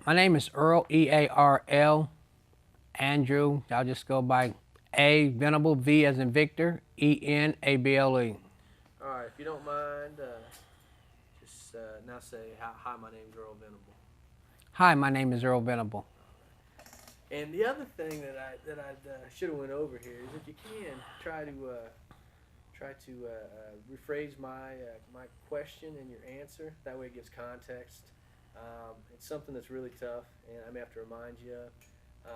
My name is Earl, E-A-R-L, Andrew. I'll just go by A, Venable, V as in Victor, E-N-A-B-L-E. All right, if you don't mind, just now say, hi, my name's Earl Venable. Hi, my name is Earl Venable. And the other thing that I should have went over here is if you can try to rephrase my question and your answer. That way it gives context. It's something that's really tough, and I may have to remind you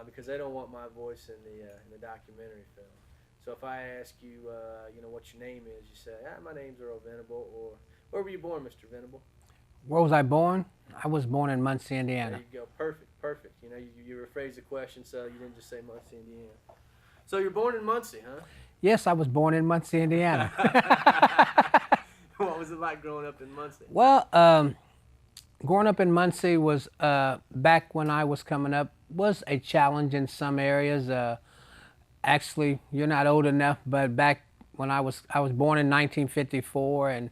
because they don't want my voice in the documentary film. So if I ask you, what your name is, you say, my name's Earl Venable, or where were you born, Mr. Venable? Where was I born? I was born in Muncie, There Indiana. you go. Perfect. You rephrase the question so you didn't just say Muncie, Indiana. So you're born in Muncie, huh? Yes, I was born in Muncie, Indiana. What was it like growing up in Muncie? Well, growing up in Muncie was, back when I was coming up, was a challenge in some areas. Actually, you're not old enough, but back when I was born in 1954, and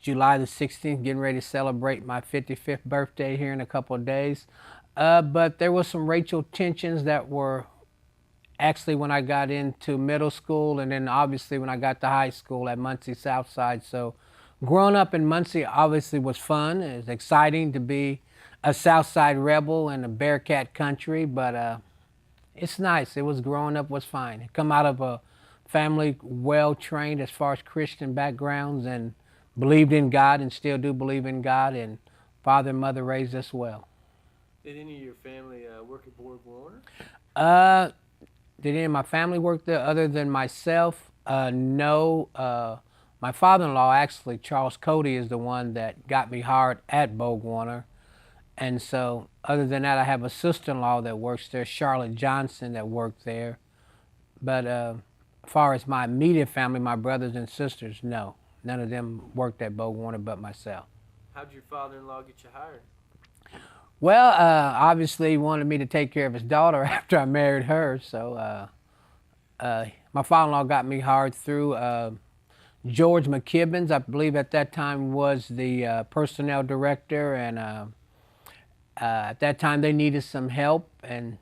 July the 16th, getting ready to celebrate my 55th birthday here in a couple of days. But there was some racial tensions that were actually when I got into middle school, and then obviously when I got to high school at Muncie Southside. So growing up in Muncie obviously was fun. It was exciting to be a Southside rebel in a Bearcat country, but it's nice. It was growing up was fine. Come out of a family well trained as far as Christian backgrounds and believed in God and still do believe in God, and father and mother raised us well. Did any of your family work at BorgWarner? Uh, did any of my family work there other than myself? No. My father-in-law, actually, Charles Cody, is the one that got me hired at BorgWarner. And so, other than that, I have a sister-in-law that works there, Charlotte Johnson, that worked there. But as far as my immediate family, my brothers and sisters, no. None of them worked at BorgWarner but myself. How'd your father-in-law get you hired? Well, obviously he wanted me to take care of his daughter after I married her. So my father-in-law got me hired through George McKibbins, I believe at that time was the personnel director, and at that time they needed some help, and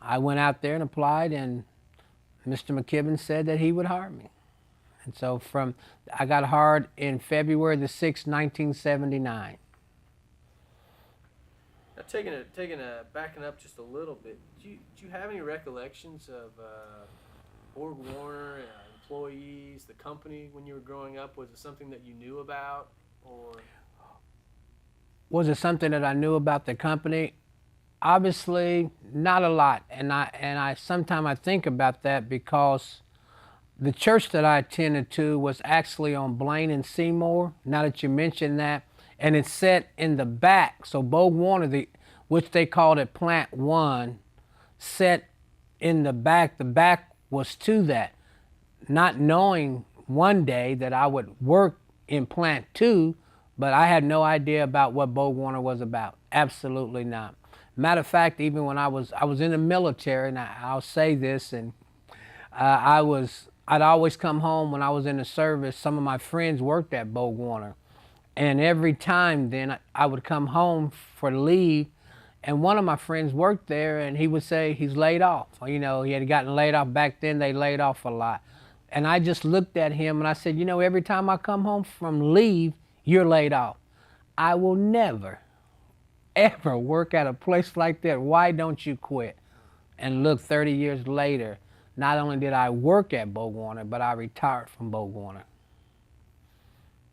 I went out there and applied, and Mr. McKibbin said that he would hire me. And so I got hired in February the 6th, 1979. Now, backing up just a little bit, do you have any recollections of BorgWarner, employees, the company when you were growing up? Was it something that you knew about, or? Was it something that I knew about the company? Obviously, not a lot. And I sometimes I think about that because the church that I attended to was actually on Blaine and Seymour, now that you mentioned that, and it's set in the back. So BorgWarner, which they called it Plant 1, set in the back. The back was to that. Not knowing one day that I would work in Plant 2, but I had no idea about what BorgWarner was about. Absolutely not. Matter of fact, even when I was in the military, and I'll say this, and I'd always come home when I was in the service. Some of my friends worked at BorgWarner, and every time then I would come home for leave, and one of my friends worked there, and he would say he's laid off. You know, he had gotten laid off. Back then they laid off a lot. And I just looked at him and I said, every time I come home from leave, you're laid off. I will never, ever work at a place like that. Why don't you quit? And look, 30 years later, not only did I work at BorgWarner, but I retired from BorgWarner.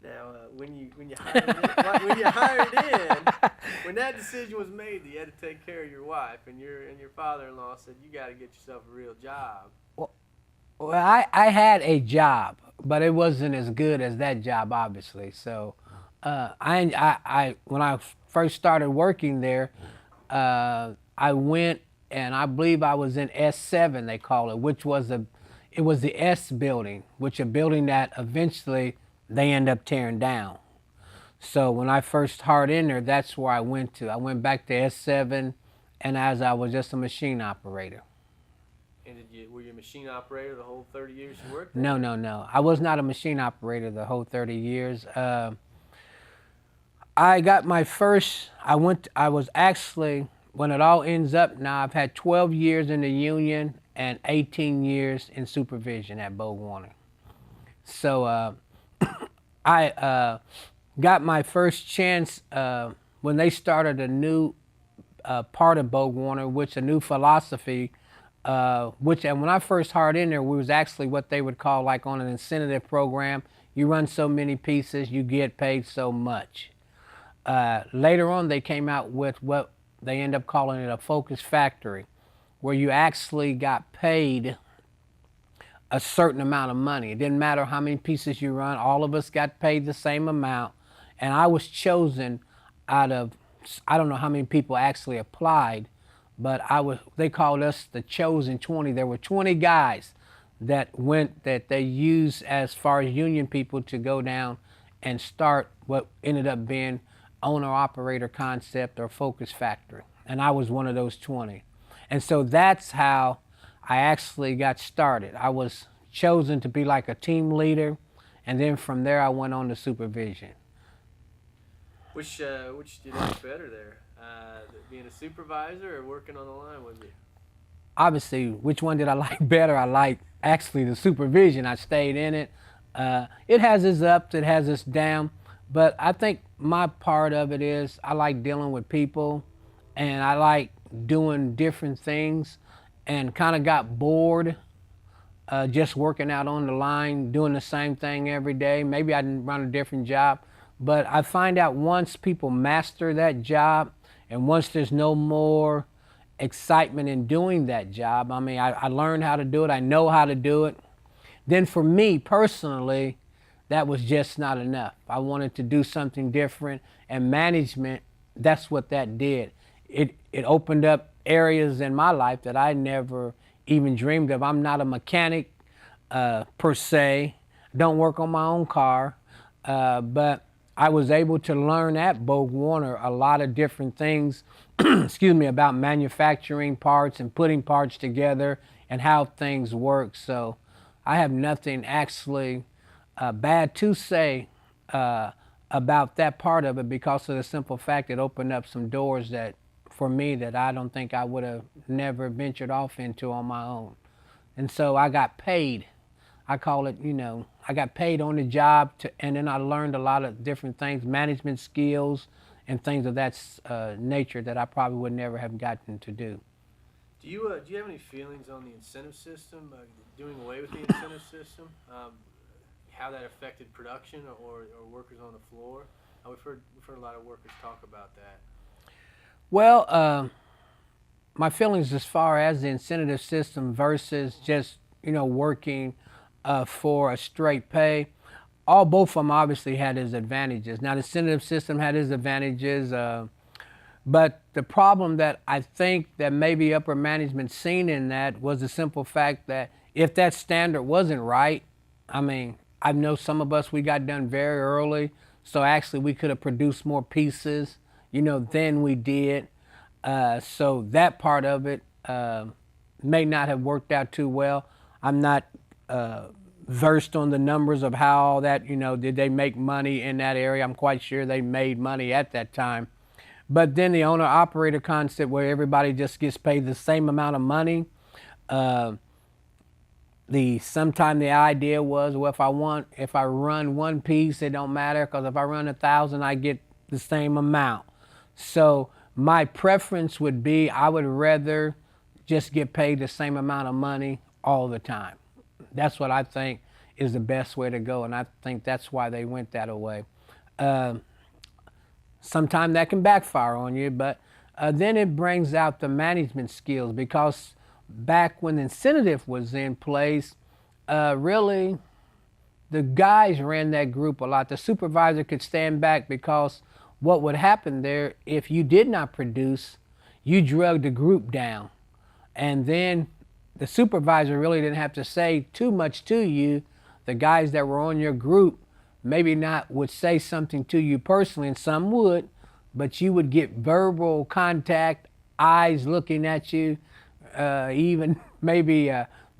Now, when you hired in, when that decision was made, that you had to take care of your wife, and your father-in-law said you got to get yourself a real job. Well, I had a job, but it wasn't as good as that job, obviously. So, when I first started working there, I went, and I believe I was in S7, they call it, which was it was the S building, which a building that eventually they end up tearing down. So when I first hired in there, that's where I went to. I went back to S7, and as I was just a machine operator. And were you a machine operator the whole 30 years you worked there? No. I was not a machine operator the whole 30 years. I got my first, I was actually, when it all ends up now, I've had 12 years in the union and 18 years in supervision at BorgWarner. So I got my first chance when they started a new part of BorgWarner, which a new philosophy, and when I first hired in there, we was actually what they would call like on an incentive program. You run so many pieces, you get paid so much. Later on, they came out with what they end up calling it a focus factory, where you actually got paid a certain amount of money. It didn't matter how many pieces you run, all of us got paid the same amount. And I was chosen out of, I don't know how many people actually applied, but they called us the chosen 20. There were 20 guys that they used as far as union people to go down and start what ended up being owner-operator concept or focus factory. And I was one of those 20. And so that's how I actually got started. I was chosen to be like a team leader, and then from there I went on to supervision. Which did you like better there? Being a supervisor or working on the line with you? Obviously, which one did I like better? I like actually the supervision. I stayed in it. It has its ups, it has its downs, but I think my part of it is I like dealing with people, and I like doing different things, and kind of got bored just working out on the line, doing the same thing every day. Maybe I didn't run a different job, but I find out once people master that job, and once there's no more excitement in doing that job, I mean, I learned how to do it, I know how to do it, then for me personally, that was just not enough. I wanted to do something different, and management, that's what that did. It opened up areas in my life that I never even dreamed of. I'm not a mechanic per se, don't work on my own car, but I was able to learn at BorgWarner a lot of different things, excuse me, about manufacturing parts and putting parts together and how things work. So I have nothing actually bad to say about that part of it, because of the simple fact it opened up some doors that, for me, that I don't think I would have never ventured off into on my own. And so I got paid. I call it, I got paid on the job, and then I learned a lot of different things, management skills and things of that nature that I probably would never have gotten to do. Do you have any feelings on the incentive system, doing away with the incentive system? How that affected production or workers on the floor? We've heard a lot of workers talk about that. Well, my feelings as far as the incentive system versus just working for a straight pay, both of them obviously had its advantages. Now the incentive system had its advantages, but the problem that I think that maybe upper management seen in that was the simple fact that if that standard wasn't right, I mean, I know some of us, we got done very early, so actually we could have produced more pieces, than we did. So that part of it may not have worked out too well. I'm not versed on the numbers of how all that, did they make money in that area? I'm quite sure they made money at that time. But then the owner-operator concept, where everybody just gets paid the same amount of money, sometime the idea was, well, if I run one piece, it don't matter, because if I run 1,000, I get the same amount. So my preference would be, I would rather just get paid the same amount of money all the time. That's what I think is the best way to go, and I think that's why they went that way. Sometimes that can backfire on you, but then it brings out the management skills, because back when the incentive was in place, really the guys ran that group a lot. The supervisor could stand back, because what would happen there, if you did not produce, you drug the group down. And then the supervisor really didn't have to say too much to you. The guys that were on your group maybe not would say something to you personally, and some would, but you would get verbal contact, eyes looking at you, even maybe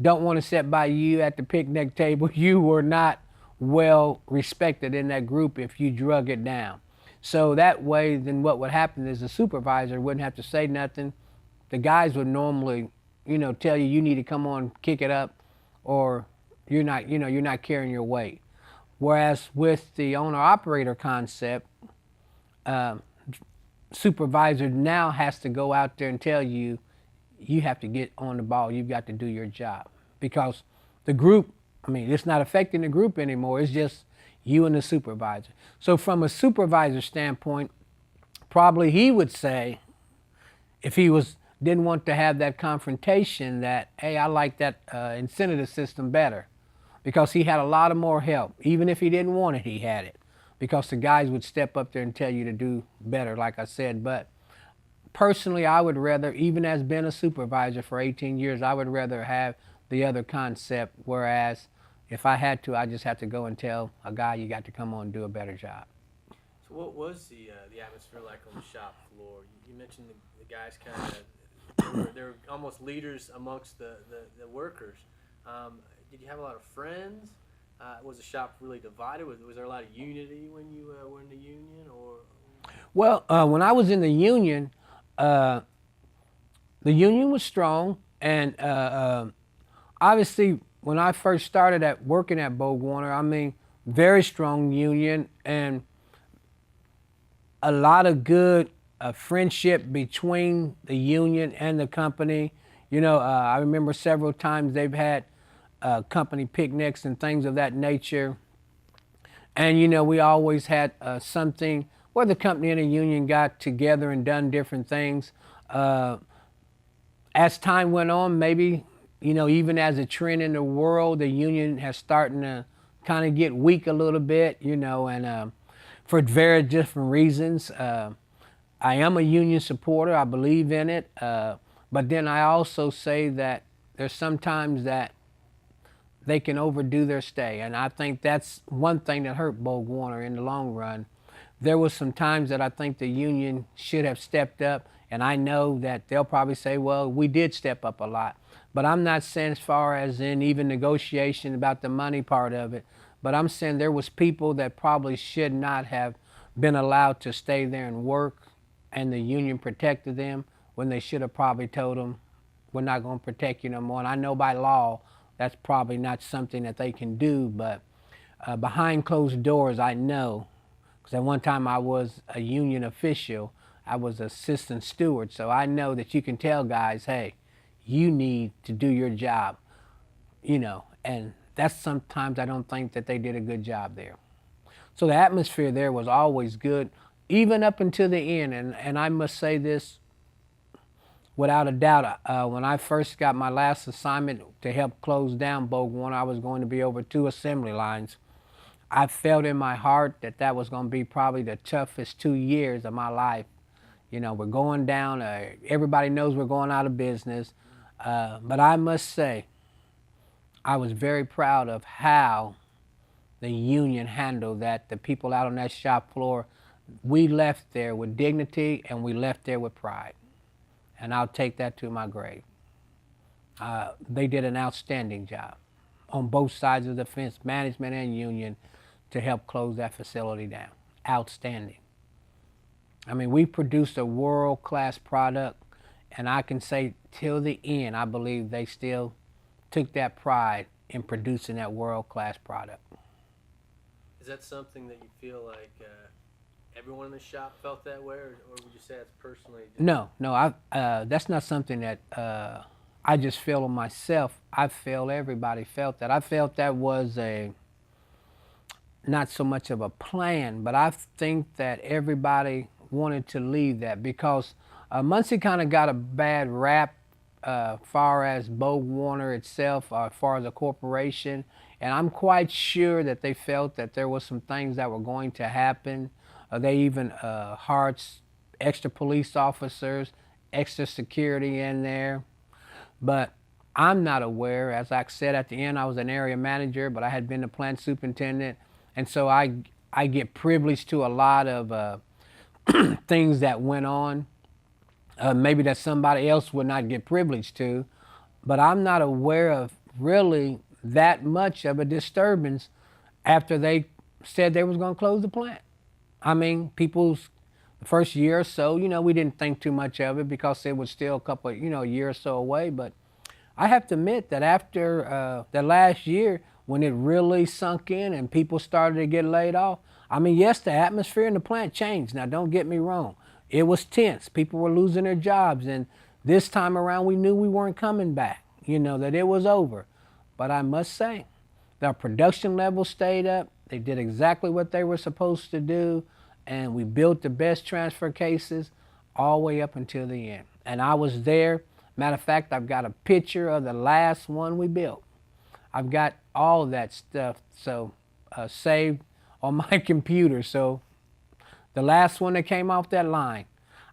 don't want to sit by you at the picnic table. You were not well respected in that group if you drug it down. So that way, then what would happen is the supervisor wouldn't have to say nothing. The guys would normally, tell you need to come on, kick it up, or you're not carrying your weight. Whereas with the owner operator concept, uh, supervisor now has to go out there and tell you, you have to get on the ball. You've got to do your job because the group, it's not affecting the group anymore. It's just you and the supervisor. So from a supervisor standpoint, probably he would say, if he didn't want to have that confrontation, that, hey, I like that incentive system better, because he had a lot of more help. Even if he didn't want it, he had it, because the guys would step up there and tell you to do better, like I said. But personally, I would rather, even as been a supervisor for 18 years, I would rather have the other concept, whereas if I had to, I just have to go and tell a guy, you got to come on and do a better job. So what was the atmosphere like on the shop floor? You mentioned the guys kind of they were almost leaders amongst the workers. Did you have a lot of friends? Was the shop really divided? Was there a lot of unity when you were in the union, or? Well, when I was in the union was strong, and obviously when I first started working at BorgWarner, very strong union and a lot of good friendship between the union and the company. I remember several times they've had company picnics and things of that nature. And, we always had something where the company and the union got together and done different things. As time went on, maybe, even as a trend in the world, the union has starting to kind of get weak a little bit, and for very different reasons. I am a union supporter. I believe in it. But then I also say that there's sometimes that they can overdo their stay. And I think that's one thing that hurt BorgWarner in the long run. There was some times that I think the union should have stepped up. And I know that they'll probably say, well, we did step up a lot. But I'm not saying as far as in even negotiation about the money part of it. But I'm saying there was people that probably should not have been allowed to stay there and work, and the union protected them when they should have probably told them, we're not going to protect you no more. And I know by law that's probably not something that they can do, but behind closed doors, I know, because at one time I was a union official. I was assistant steward, so I know that you can tell guys, hey, you need to do your job, and that's sometimes I don't think that they did a good job there. So the atmosphere there was always good, even up until the end. And I must say this without a doubt, when I first got my last assignment to help close down BorgWarner, I was going to be over 2 assembly lines. I felt in my heart that that was going to be probably the toughest 2 years of my life. We're going down, everybody knows we're going out of business. But I must say, I was very proud of how the union handled that. The people out on that shop floor, we left there with dignity and we left there with pride. And I'll take that to my grave. They did an outstanding job on both sides of the fence, management and union, to help close that facility down. Outstanding. We produced a world-class product, and I can say till the end, I believe they still took that pride in producing that world-class product. Is that something that you feel like everyone in the shop felt that way, or would you say it's personally? No, that's not something that I just feel on myself. I feel everybody felt that. I felt that was not so much of a plan, but I think that everybody wanted to leave that, because Muncie kind of got a bad rap far as BorgWarner itself, as far as a corporation, and I'm quite sure that they felt that there was some things that were going to happen. They even hired extra police officers, extra security in there. But I'm not aware. As I said at the end, I was an area manager, but I had been the plant superintendent. And so I get privileged to a lot of things that went on, maybe that somebody else would not get privileged to. But I'm not aware of really that much of a disturbance after they said they was going to close the plant. I mean, people's the first year or so, we didn't think too much of it because it was still a couple, a year or so away. But I have to admit that after the last year, when it really sunk in and people started to get laid off, I mean, yes, the atmosphere in the plant changed. Now, don't get me wrong. It was tense. People were losing their jobs. And this time around, we knew we weren't coming back, that it was over. But I must say, their production levels stayed up. They did exactly what they were supposed to do. And we built the best transfer cases all the way up until the end. And I was there. Matter of fact, I've got a picture of the last one we built. I've got all that stuff saved on my computer. So the last one that came off that line,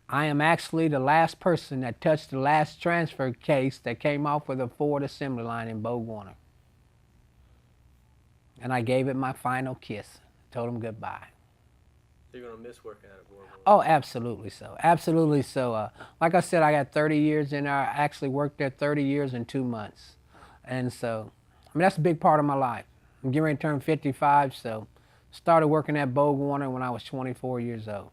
I am actually the last person that touched the last transfer case that came off of the Ford assembly line in BorgWarner. And I gave it my final kiss, told him goodbye. So you're going to miss working at a BorgWarner? Oh, absolutely so. Absolutely so. Like I said, I got 30 years in there. I actually worked there 30 years and 2 months. And so, I mean, that's a big part of my life. I'm getting ready to turn 55, so started working at BorgWarner when I was 24 years old.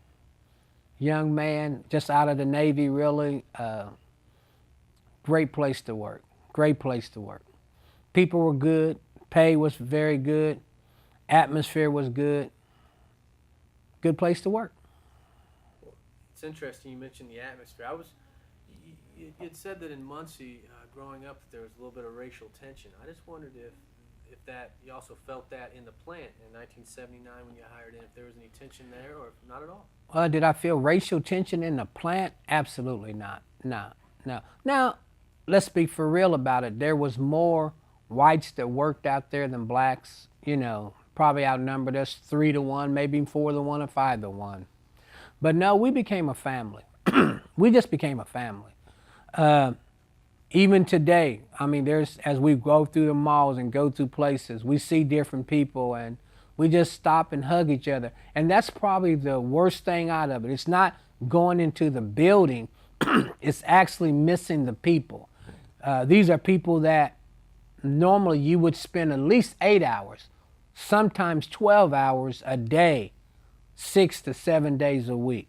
Young man, just out of the Navy, really. Great place to work. Great place to work. People were good. Pay was very good. Atmosphere was good. Good place to work. Well, it's interesting you mentioned the atmosphere. You had said that in Muncie, growing up, there was a little bit of racial tension. I just wondered if that you also felt that in the plant in 1979 when you hired in, if there was any tension there or if not at all. Did I feel racial tension in the plant? Absolutely not. No. Now, let's be for real about it. There was more whites that worked out there than blacks. Probably outnumbered us 3-1, maybe 4-1 or 5-1. But no, we became a family. We just became a family. Even today, I mean, as we go through the malls and go through places, we see different people and we just stop and hug each other. And that's probably the worst thing out of it. It's not going into the building. It's actually missing the people. These are people that normally you would spend at least 8 hours, sometimes 12 hours a day, 6 to 7 days a week.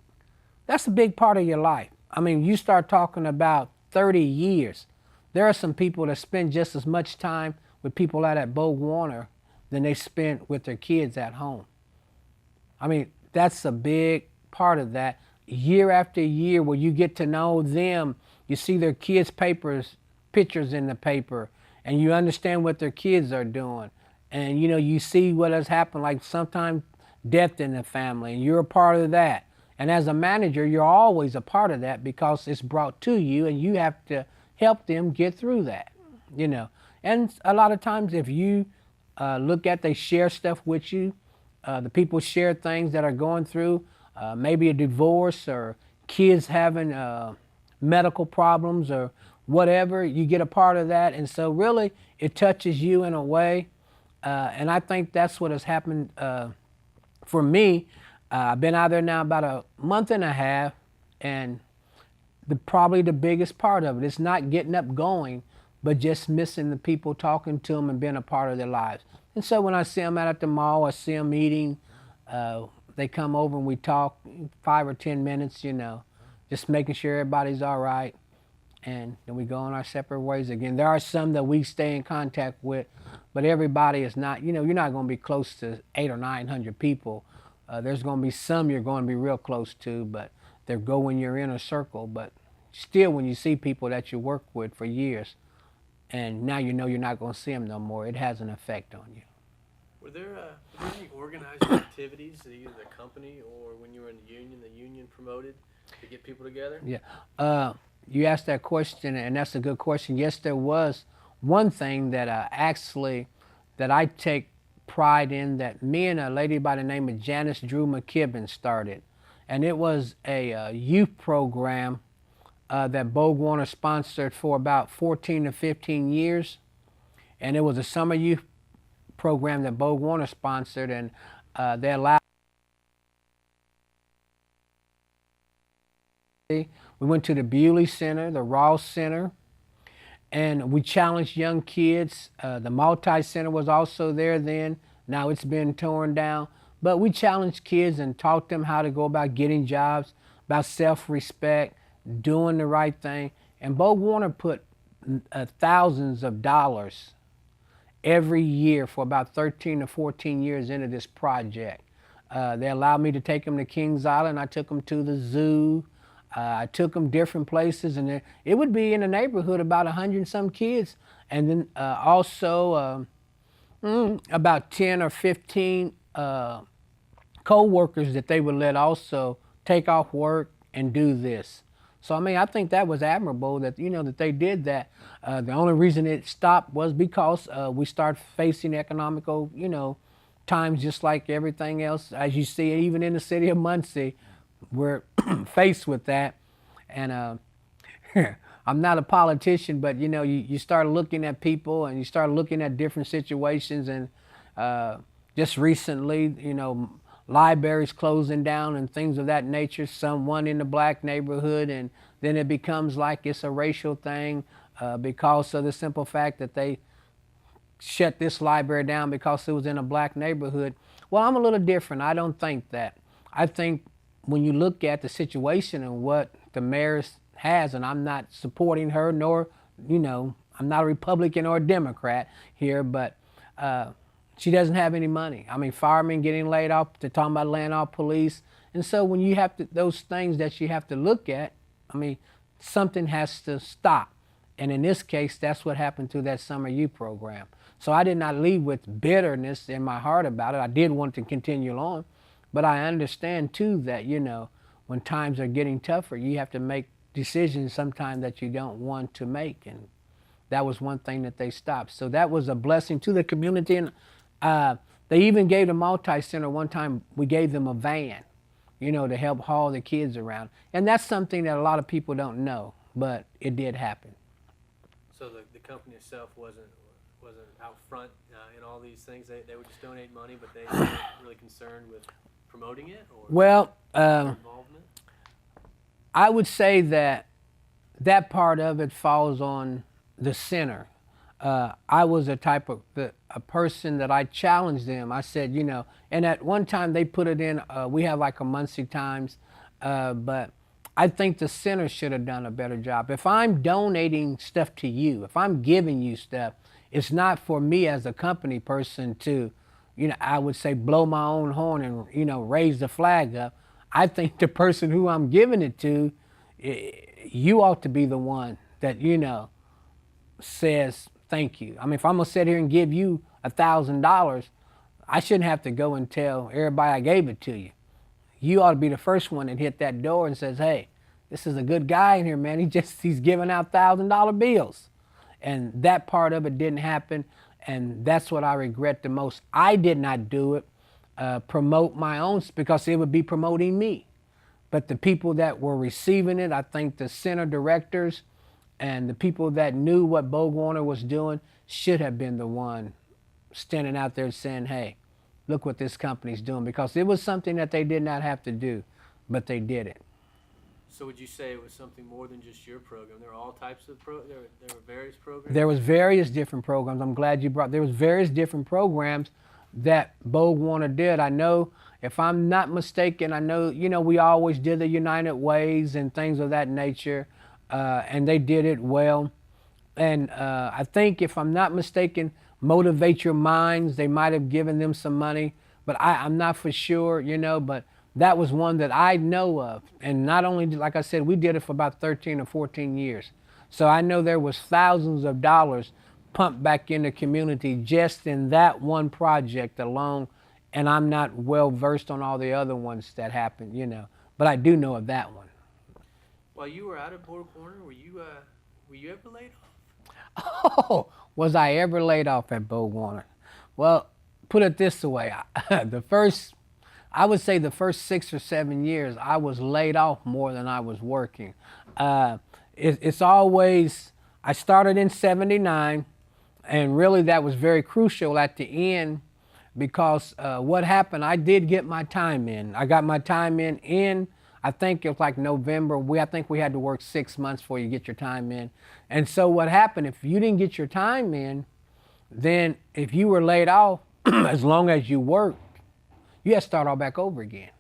That's a big part of your life. I mean, you start talking about 30 years. There are some people that spend just as much time with people out at BorgWarner than they spent with their kids at home. I mean, that's a big part of that. Year after year, where you get to know them, you see their kids' pictures in the paper, and you understand what their kids are doing. And you see what has happened, like sometimes death in the family, and you're a part of that. And as a manager, you're always a part of that because it's brought to you and you have to help them get through that, And a lot of times if you look at, they share stuff with you, the people share things that are going through, maybe a divorce or kids having medical problems or whatever, you get a part of that. And so really it touches you in a way. And I think that's what has happened for me. I've been out there now about a month and a half, and probably the biggest part of it is not getting up going, but just missing the people, talking to them and being a part of their lives. And so when I see them out at the mall, I see them eating, they come over and we talk 5 or 10 minutes, just making sure everybody's all right. And then we go on our separate ways again. There are some that we stay in contact with, but everybody is not, you're not going to be close to 800 or 900 people. There's going to be some you're going to be real close to, but they go in your inner circle. But still, when you see people that you work with for years, and now you're not going to see them no more, it has an effect on you. Were there any organizing activities that either the company or when you were in the union promoted to get people together? Yeah. You asked that question, and that's a good question. Yes, there was one thing that that I take pride in, that me and a lady by the name of Janice Drew McKibben started. And it was a youth program that BorgWarner sponsored for about 14 to 15 years. And it was a summer youth program that BorgWarner sponsored, and they allowed. We went to the Bewley Center, the Ross Center, and we challenged young kids. The Multi Center was also there then. Now it's been torn down. But we challenged kids and taught them how to go about getting jobs, about self-respect, doing the right thing. And BorgWarner put thousands of dollars every year for about 13 to 14 years into this project. They allowed me to take them to Kings Island. I took them to the zoo. I took them different places, and it would be in the neighborhood about 100 and some kids. And then also about 10 or 15 co-workers that they would let also take off work and do this. So I mean, I think that was admirable that that they did that. The only reason it stopped was because we started facing economical times just like everything else. As you see, even in the city of Muncie, we're faced with that. And I'm not a politician, but you start looking at people and you start looking at different situations. And just recently, libraries closing down and things of that nature, someone in the black neighborhood, and then it becomes like it's a racial thing because of the simple fact that they shut this library down because it was in a black neighborhood. Well, I'm a little different. I don't think that. I think when you look at the situation and what the mayor has, and I'm not supporting her, nor, I'm not a Republican or a Democrat here, but she doesn't have any money. I mean, firemen getting laid off, they're talking about laying off police. And so when you have to, those things that you have to look at, I mean, something has to stop. And in this case, that's what happened to that summer youth program. So I did not leave with bitterness in my heart about it. I did want to continue on, but I understand too that, when times are getting tougher, you have to make decisions sometimes that you don't want to make. And that was one thing that they stopped. So that was a blessing to the community. And they even gave the multi-center one time, we gave them a van, to help haul the kids around. And that's something that a lot of people don't know, but it did happen. So the company itself wasn't out front in all these things. They would just donate money, but they weren't really concerned with promoting it or well, involvement? I would say that part of it falls on the center. I was a type of a person that I challenged them. I said, and at one time they put it in, we have like a Muncie Times, but I think the center should have done a better job. If I'm donating stuff to you, if I'm giving you stuff, it's not for me as a company person to, I would say blow my own horn and, raise the flag up. I think the person who I'm giving it to, you ought to be the one that, says thank you. I mean, if I'm gonna sit here and give you $1,000, I shouldn't have to go and tell everybody I gave it to you. You ought to be the first one that hit that door and says, hey, this is a good guy in here, man. He's giving out $1,000 bills. And that part of it didn't happen. And that's what I regret the most. I did not do it, promote my own, because it would be promoting me. But the people that were receiving it, I think the center directors and the people that knew what BorgWarner was doing should have been the one standing out there saying, hey, look what this company's doing, because it was something that they did not have to do, but they did it. So would you say it was something more than just your program? There were all types of there were various programs? There was various different programs. I'm glad you brought, there was various different programs that BorgWarner did. I know, if I'm not mistaken, I know, we always did the United Ways and things of that nature, and they did it well. And I think, if I'm not mistaken, Motivate Your Minds, they might have given them some money, but I'm not for sure, but that was one that I know of. And not only, like I said, we did it for about 13 or 14 years. So I know there was thousands of dollars pumped back in the community just in that one project alone. And I'm not well versed on all the other ones that happened, but I do know of that one. While you were out at BorgWarner, were you ever laid off? Oh, was I ever laid off at BorgWarner? Well, put it this way, I would say the first 6 or 7 years, I was laid off more than I was working. It's always, I started in '79, and really that was very crucial at the end, because what happened, I did get my time in. I got my time in, I think it was like November. I think we had to work 6 months before you get your time in. And so what happened, if you didn't get your time in, then if you were laid off, as long as you worked, you had to start all back over again.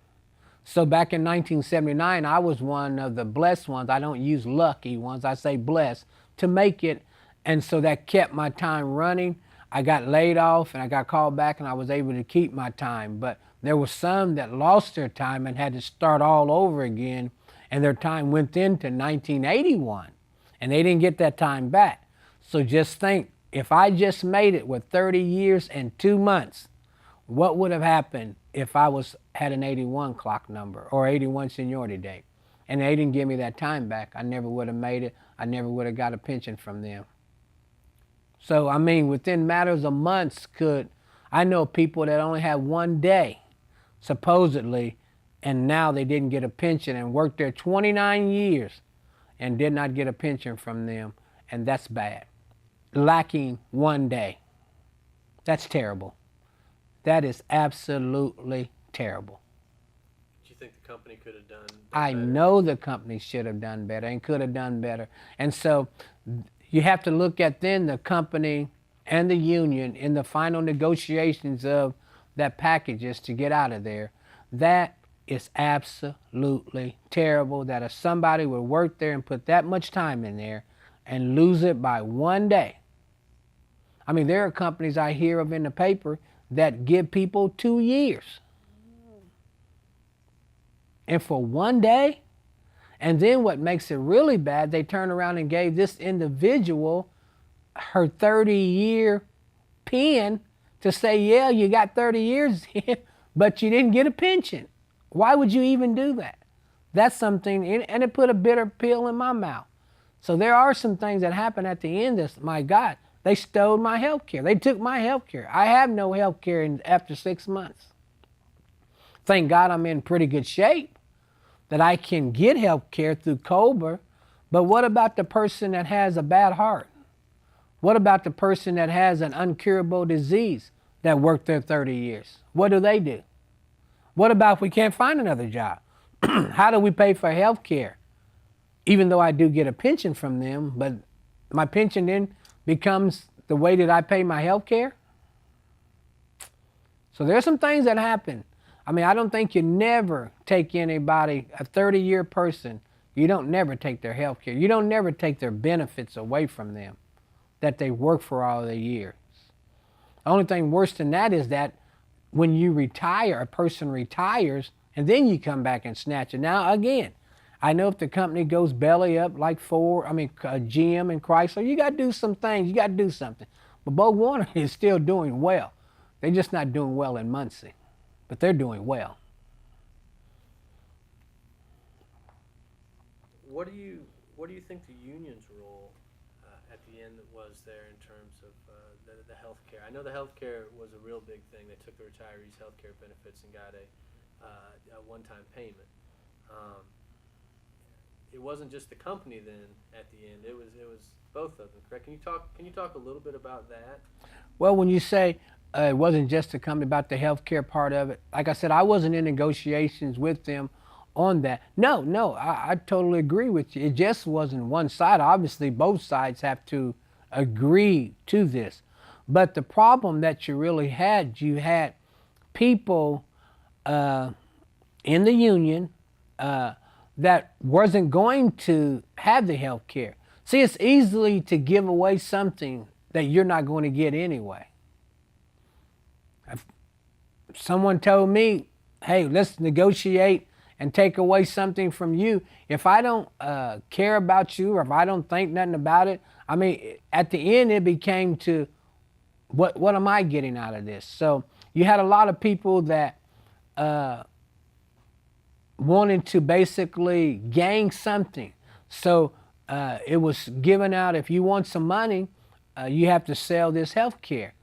So back in 1979, I was one of the blessed ones. I don't use lucky ones, I say blessed, to make it. And so that kept my time running. I got laid off and I got called back and I was able to keep my time. But there were some that lost their time and had to start all over again. And their time went into 1981 and they didn't get that time back. So just think, if I just made it with 30 years and 2 months, what would have happened if I had an 81 clock number or 81 seniority date? And they didn't give me that time back. I never would have made it. I never would have got a pension from them. So, I mean, within matters of months I know people that only had 1 day, supposedly, and now they didn't get a pension and worked there 29 years and did not get a pension from them, and that's bad. Lacking 1 day. That's terrible. That is absolutely terrible. Do you think the company could have done better? I know the company should have done better and could have done better. And so you have to look at then the company and the union in the final negotiations of that packages to get out of there. That is absolutely terrible, that if somebody would work there and put that much time in there and lose it by 1 day. I mean, there are companies I hear of in the paper that give people 2 years. And for 1 day? And then what makes it really bad, they turn around and gave this individual her 30-year pen to say, yeah, you got 30 years, but you didn't get a pension. Why would you even do that? That's something, and it put a bitter pill in my mouth. So there are some things that happen at the end that, my God, they stole my health care. They took my health care. I have no health care after 6 months. Thank God I'm in pretty good shape that I can get health care through COBRA. But what about the person that has a bad heart? What about the person that has an incurable disease that worked there 30 years? What do? What about if we can't find another job? How do we pay for health care? Even though I do get a pension from them, but my pension then becomes the way that I pay my health care? So there's some things that happen. I mean, I don't think you never take anybody, a 30-year person, you don't never take their health care. You don't never take their benefits away from them that they work for all the years. The only thing worse than that is that when you retire, a person retires, and then you come back and snatch it. Now, again, I know if the company goes belly up like GM and Chrysler, you got to do some things. You got to do something. But BorgWarner is still doing well. They're just not doing well in Muncie, but they're doing well. What do you think the union's role at the end was there in terms of the health care? I know the health care was a real big thing. They took the retirees' health care benefits and got a one-time payment. It wasn't just the company then at the end. It was both of them, correct? Can you talk a little bit about that? Well, when you say it wasn't just the company, about the health care part of it, like I said, I wasn't in negotiations with them on that. No, I totally agree with you. It just wasn't one side. Obviously, both sides have to agree to this. But the problem that you really had, you had people in the union that wasn't going to have the health care. See, it's easily to give away something that you're not going to get anyway. If someone told me, hey, let's negotiate and take away something from you. If I don't care about you, or if I don't think nothing about it, I mean, at the end it became to, what am I getting out of this? So you had a lot of people that wanted to basically gain something. So it was given out, if you want some money, you have to sell this health care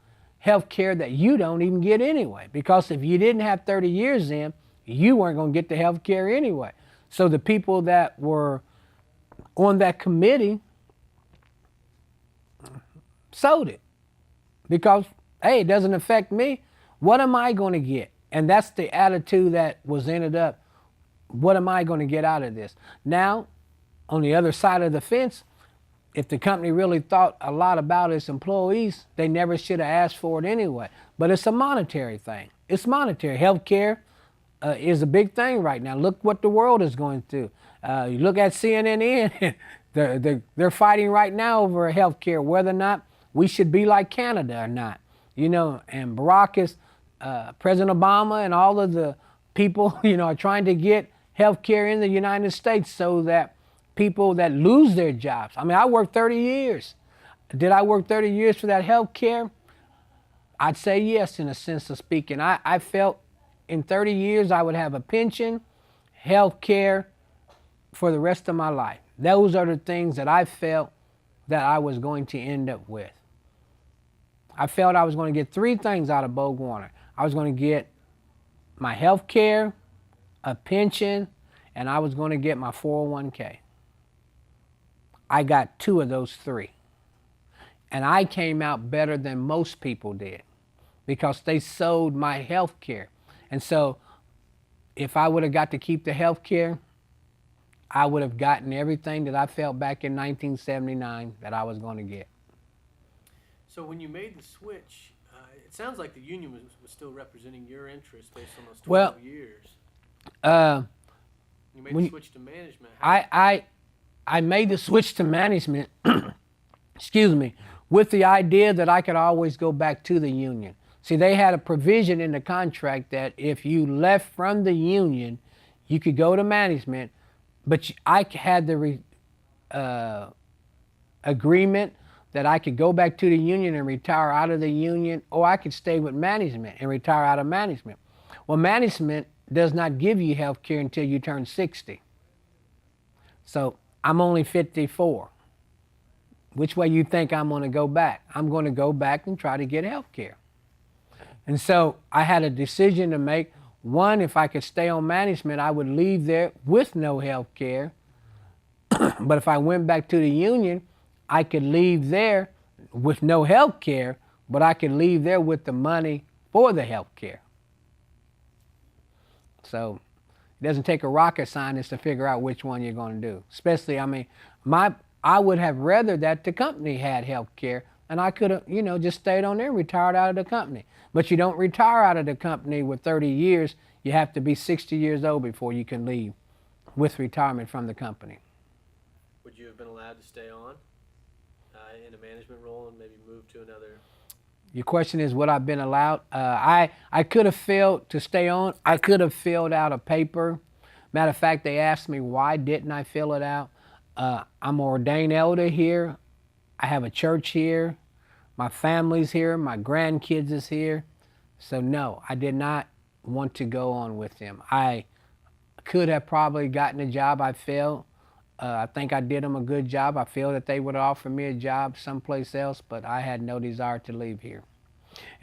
that you don't even get anyway. Because if you didn't have 30 years in, you weren't going to get the health care anyway. So the people that were on that committee sold it. Because, hey, it doesn't affect me. What am I going to get? And that's the attitude that was ended up. What am I going to get out of this? Now, on the other side of the fence, if the company really thought a lot about its employees, they never should have asked for it anyway. But it's a monetary thing. It's monetary. Healthcare is a big thing right now. Look what the world is going through. You look at CNN, they're fighting right now over healthcare, whether or not we should be like Canada or not. You know, and Barack is, President Obama and all of the people, you know, are trying to get healthcare in the United States so that people that lose their jobs. I mean, I worked 30 years. Did I work 30 years for that health care? I'd say yes, in a sense of speaking. I felt in 30 years I would have a pension, health care for the rest of my life. Those are the things that I felt that I was going to end up with. I felt I was going to get three things out of BorgWarner. I was going to get my health care, a pension, and I was going to get my 401k. I got two of those three. And I came out better than most people did because they sold my health care. And so if I would have got to keep the health care, I would have gotten everything that I felt back in 1979 that I was going to get. So when you made the switch, it sounds like the union was still representing your interests based on those 12 years. You made the switch to management. I made the switch to management, excuse me, with the idea that I could always go back to the union. See, they had a provision in the contract that if you left from the union, you could go to management, but I had the agreement that I could go back to the union and retire out of the union, or I could stay with management and retire out of management. Well, management does not give you health care until you turn 60. So I'm only 54. Which way you think I'm going to go back? I'm going to go back and try to get health care. And so I had a decision to make. One, if I could stay on management, I would leave there with no health care. But if I went back to the union, I could leave there with no health care, but I could leave there with the money for the health care. So it doesn't take a rocket scientist to figure out which one you're going to do. Especially, I mean, I would have rather that the company had health care and I could have, you know, just stayed on there and retired out of the company. But you don't retire out of the company with 30 years. You have to be 60 years old before you can leave with retirement from the company. Would you have been allowed to stay on in a management role and maybe move to another? Your question is, would I have been allowed? I could have failed to stay on. I could have filled out a paper. Matter of fact, they asked me why didn't I fill it out. I'm an ordained elder here. I have a church here. My family's here. My grandkids is here. So no, I did not want to go on with them. I could have probably gotten a job. I failed. I think I did them a good job. I feel that they would offer me a job someplace else, but I had no desire to leave here.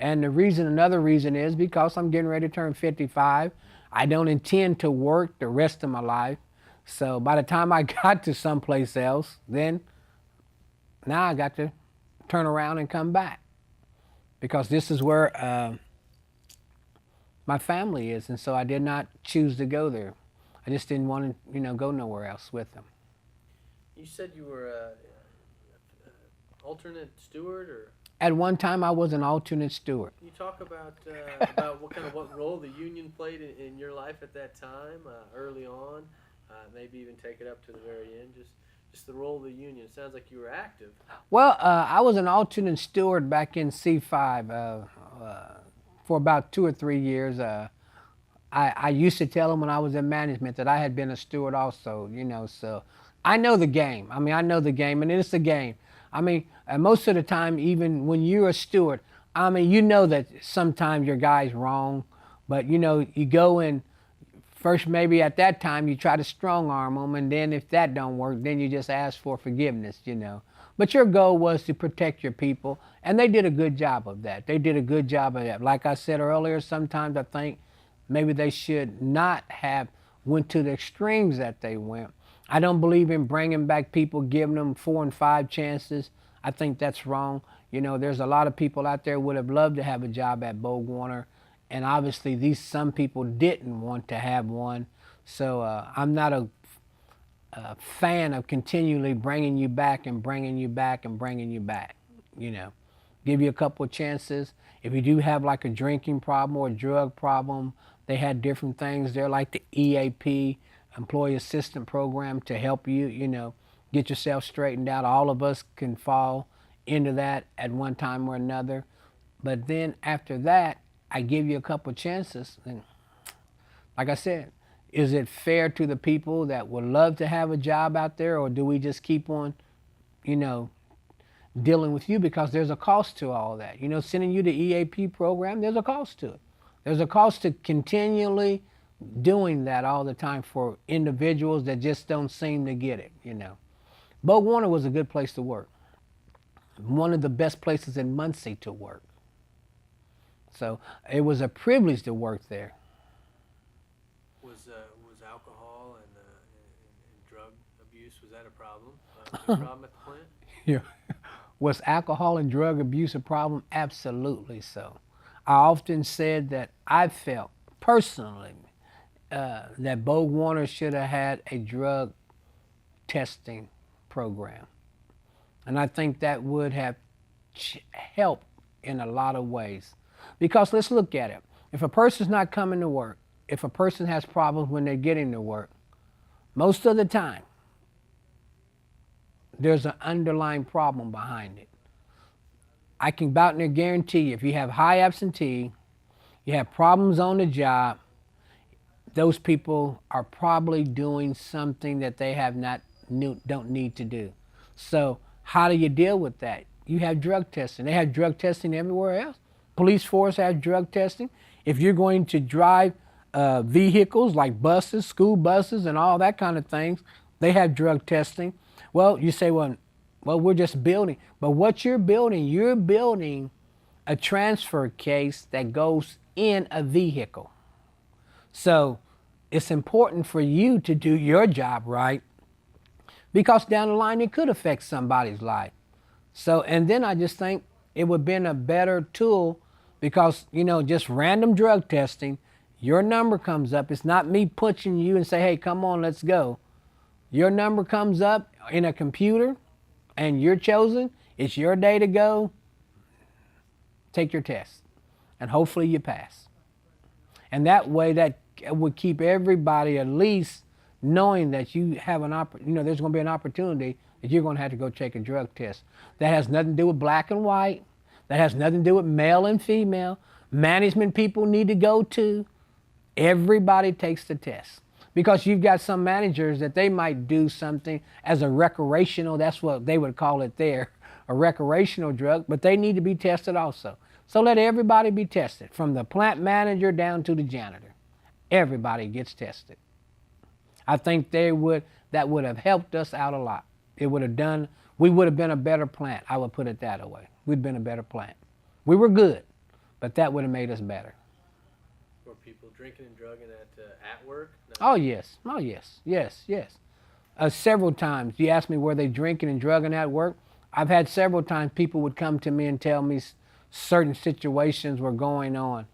And another reason is because I'm getting ready to turn 55. I don't intend to work the rest of my life. So by the time I got to someplace else, then now I got to turn around and come back because this is where my family is. And so I did not choose to go there. I just didn't want to, go nowhere else with them. You said you were an alternate steward, or? At one time, I was an alternate steward. Can you talk about what role the union played in your life at that time, early on? Maybe even take it up to the very end. Just the role of the union. It sounds like you were active. Well, I was an alternate steward back in C5 for about 2 or 3 years. I used to tell them when I was in management that I had been a steward also, so I know the game. I mean, I know the game, and it's a game. I mean, most of the time, even when you're a steward, I mean, you know that sometimes your guy's wrong, but, you go in, first maybe at that time you try to strong arm them, and then if that don't work, then you just ask for forgiveness, But your goal was to protect your people, and they did a good job of that. They did a good job of that. Like I said earlier, sometimes I think maybe they should not have went to the extremes that they went. I don't believe in bringing back people, giving them 4 and 5 chances. I think that's wrong. There's a lot of people out there who would have loved to have a job at BorgWarner, and obviously some people didn't want to have one. So I'm not a fan of continually bringing you back and bringing you back and bringing you back. give you a couple of chances. If you do have like a drinking problem or a drug problem, they had different things there like the EAP, Employee Assistance Program, to help you, get yourself straightened out. All of us can fall into that at one time or another. But then after that, I give you a couple of chances. And like I said, is it fair to the people that would love to have a job out there, or do we just keep on, you know, dealing with you, because there's a cost to all that. Sending you the EAP program, there's a cost to it. There's a cost to continually doing that all the time for individuals that just don't seem to get it. BorgWarner was a good place to work. One of the best places in Muncie to work. So it was a privilege to work there. Was alcohol and drug abuse, was that a problem? A problem at the plant? Yeah. Was alcohol and drug abuse a problem? Absolutely so. I often said that I felt personally that BorgWarner should have had a drug testing program. And I think that would have helped in a lot of ways. Because let's look at it. If a person's not coming to work, if a person has problems when they're getting to work, most of the time, there's an underlying problem behind it. I can about near guarantee you, if you have high absentee, you have problems on the job, those people are probably doing something that they don't need to do. So how do you deal with that? You have drug testing. They have drug testing everywhere else. Police force has drug testing. If you're going to drive vehicles like buses, school buses, and all that kind of things, they have drug testing. Well, you say, well, we're just building. But what you're building a transfer case that goes in a vehicle. So it's important for you to do your job right, because down the line it could affect somebody's life. So, and then I just think it would have been a better tool, because, just random drug testing, your number comes up. It's not me pushing you and say, hey, come on, let's go. Your number comes up in a computer and you're chosen. It's your day to go. Take your test and hopefully you pass. And that way that would keep everybody at least knowing that you have there's going to be an opportunity that you're going to have to go take a drug test. That has nothing to do with black and white. That has nothing to do with male and female. Management people need to go to. Everybody takes the test. Because you've got some managers that they might do something as a recreational, that's what they would call it there, a recreational drug, but they need to be tested also. So let everybody be tested, from the plant manager down to the janitor. Everybody gets tested. I think that would have helped us out a lot. We would have been a better plant. I would put it that way. We'd been a better plant. We were good, but that would have made us better. Were people drinking and drugging at work? No. Oh yes, yes. Several times. You asked me, were they drinking and drugging at work? I've had several times people would come to me and tell me certain situations were going on.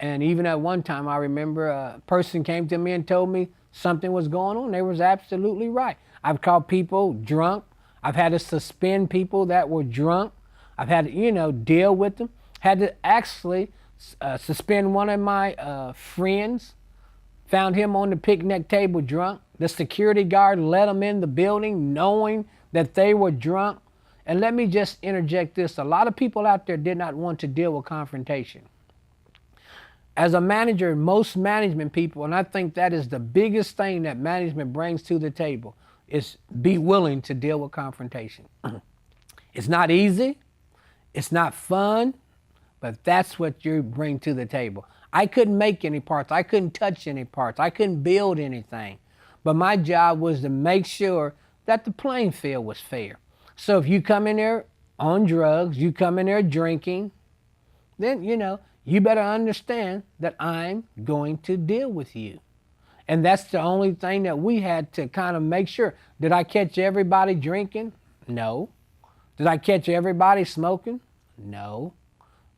And even at one time, I remember a person came to me and told me something was going on. They was absolutely right. I've caught people drunk. I've had to suspend people that were drunk. I've had to, deal with them. Had to actually suspend one of my friends. Found him on the picnic table drunk. The security guard let him in the building knowing that they were drunk. And let me just interject this. A lot of people out there did not want to deal with confrontation. As a manager, most management people, and I think that is the biggest thing that management brings to the table, is be willing to deal with confrontation. It's not easy. It's not fun. But that's what you bring to the table. I couldn't make any parts. I couldn't touch any parts. I couldn't build anything. But my job was to make sure that the playing field was fair. So if you come in there on drugs, you come in there drinking, then, you better understand that I'm going to deal with you. And that's the only thing that we had to kind of make sure. Did I catch everybody drinking? No. Did I catch everybody smoking? No.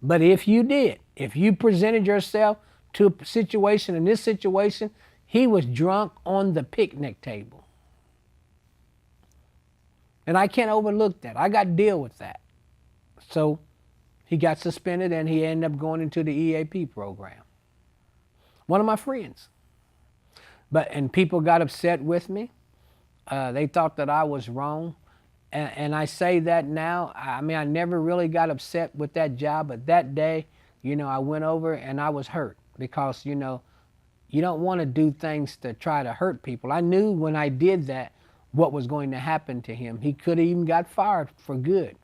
But if you did, if you presented yourself to a situation, in this situation, he was drunk on the picnic table. And I can't overlook that. I got to deal with that. So He got suspended and he ended up going into the EAP program. One of my friends. And people got upset with me. They thought that I was wrong. And I say that now. I mean, I never really got upset with that job, but that day, I went over and I was hurt because, you don't want to do things to try to hurt people. I knew when I did that what was going to happen to him. He could have even got fired for good.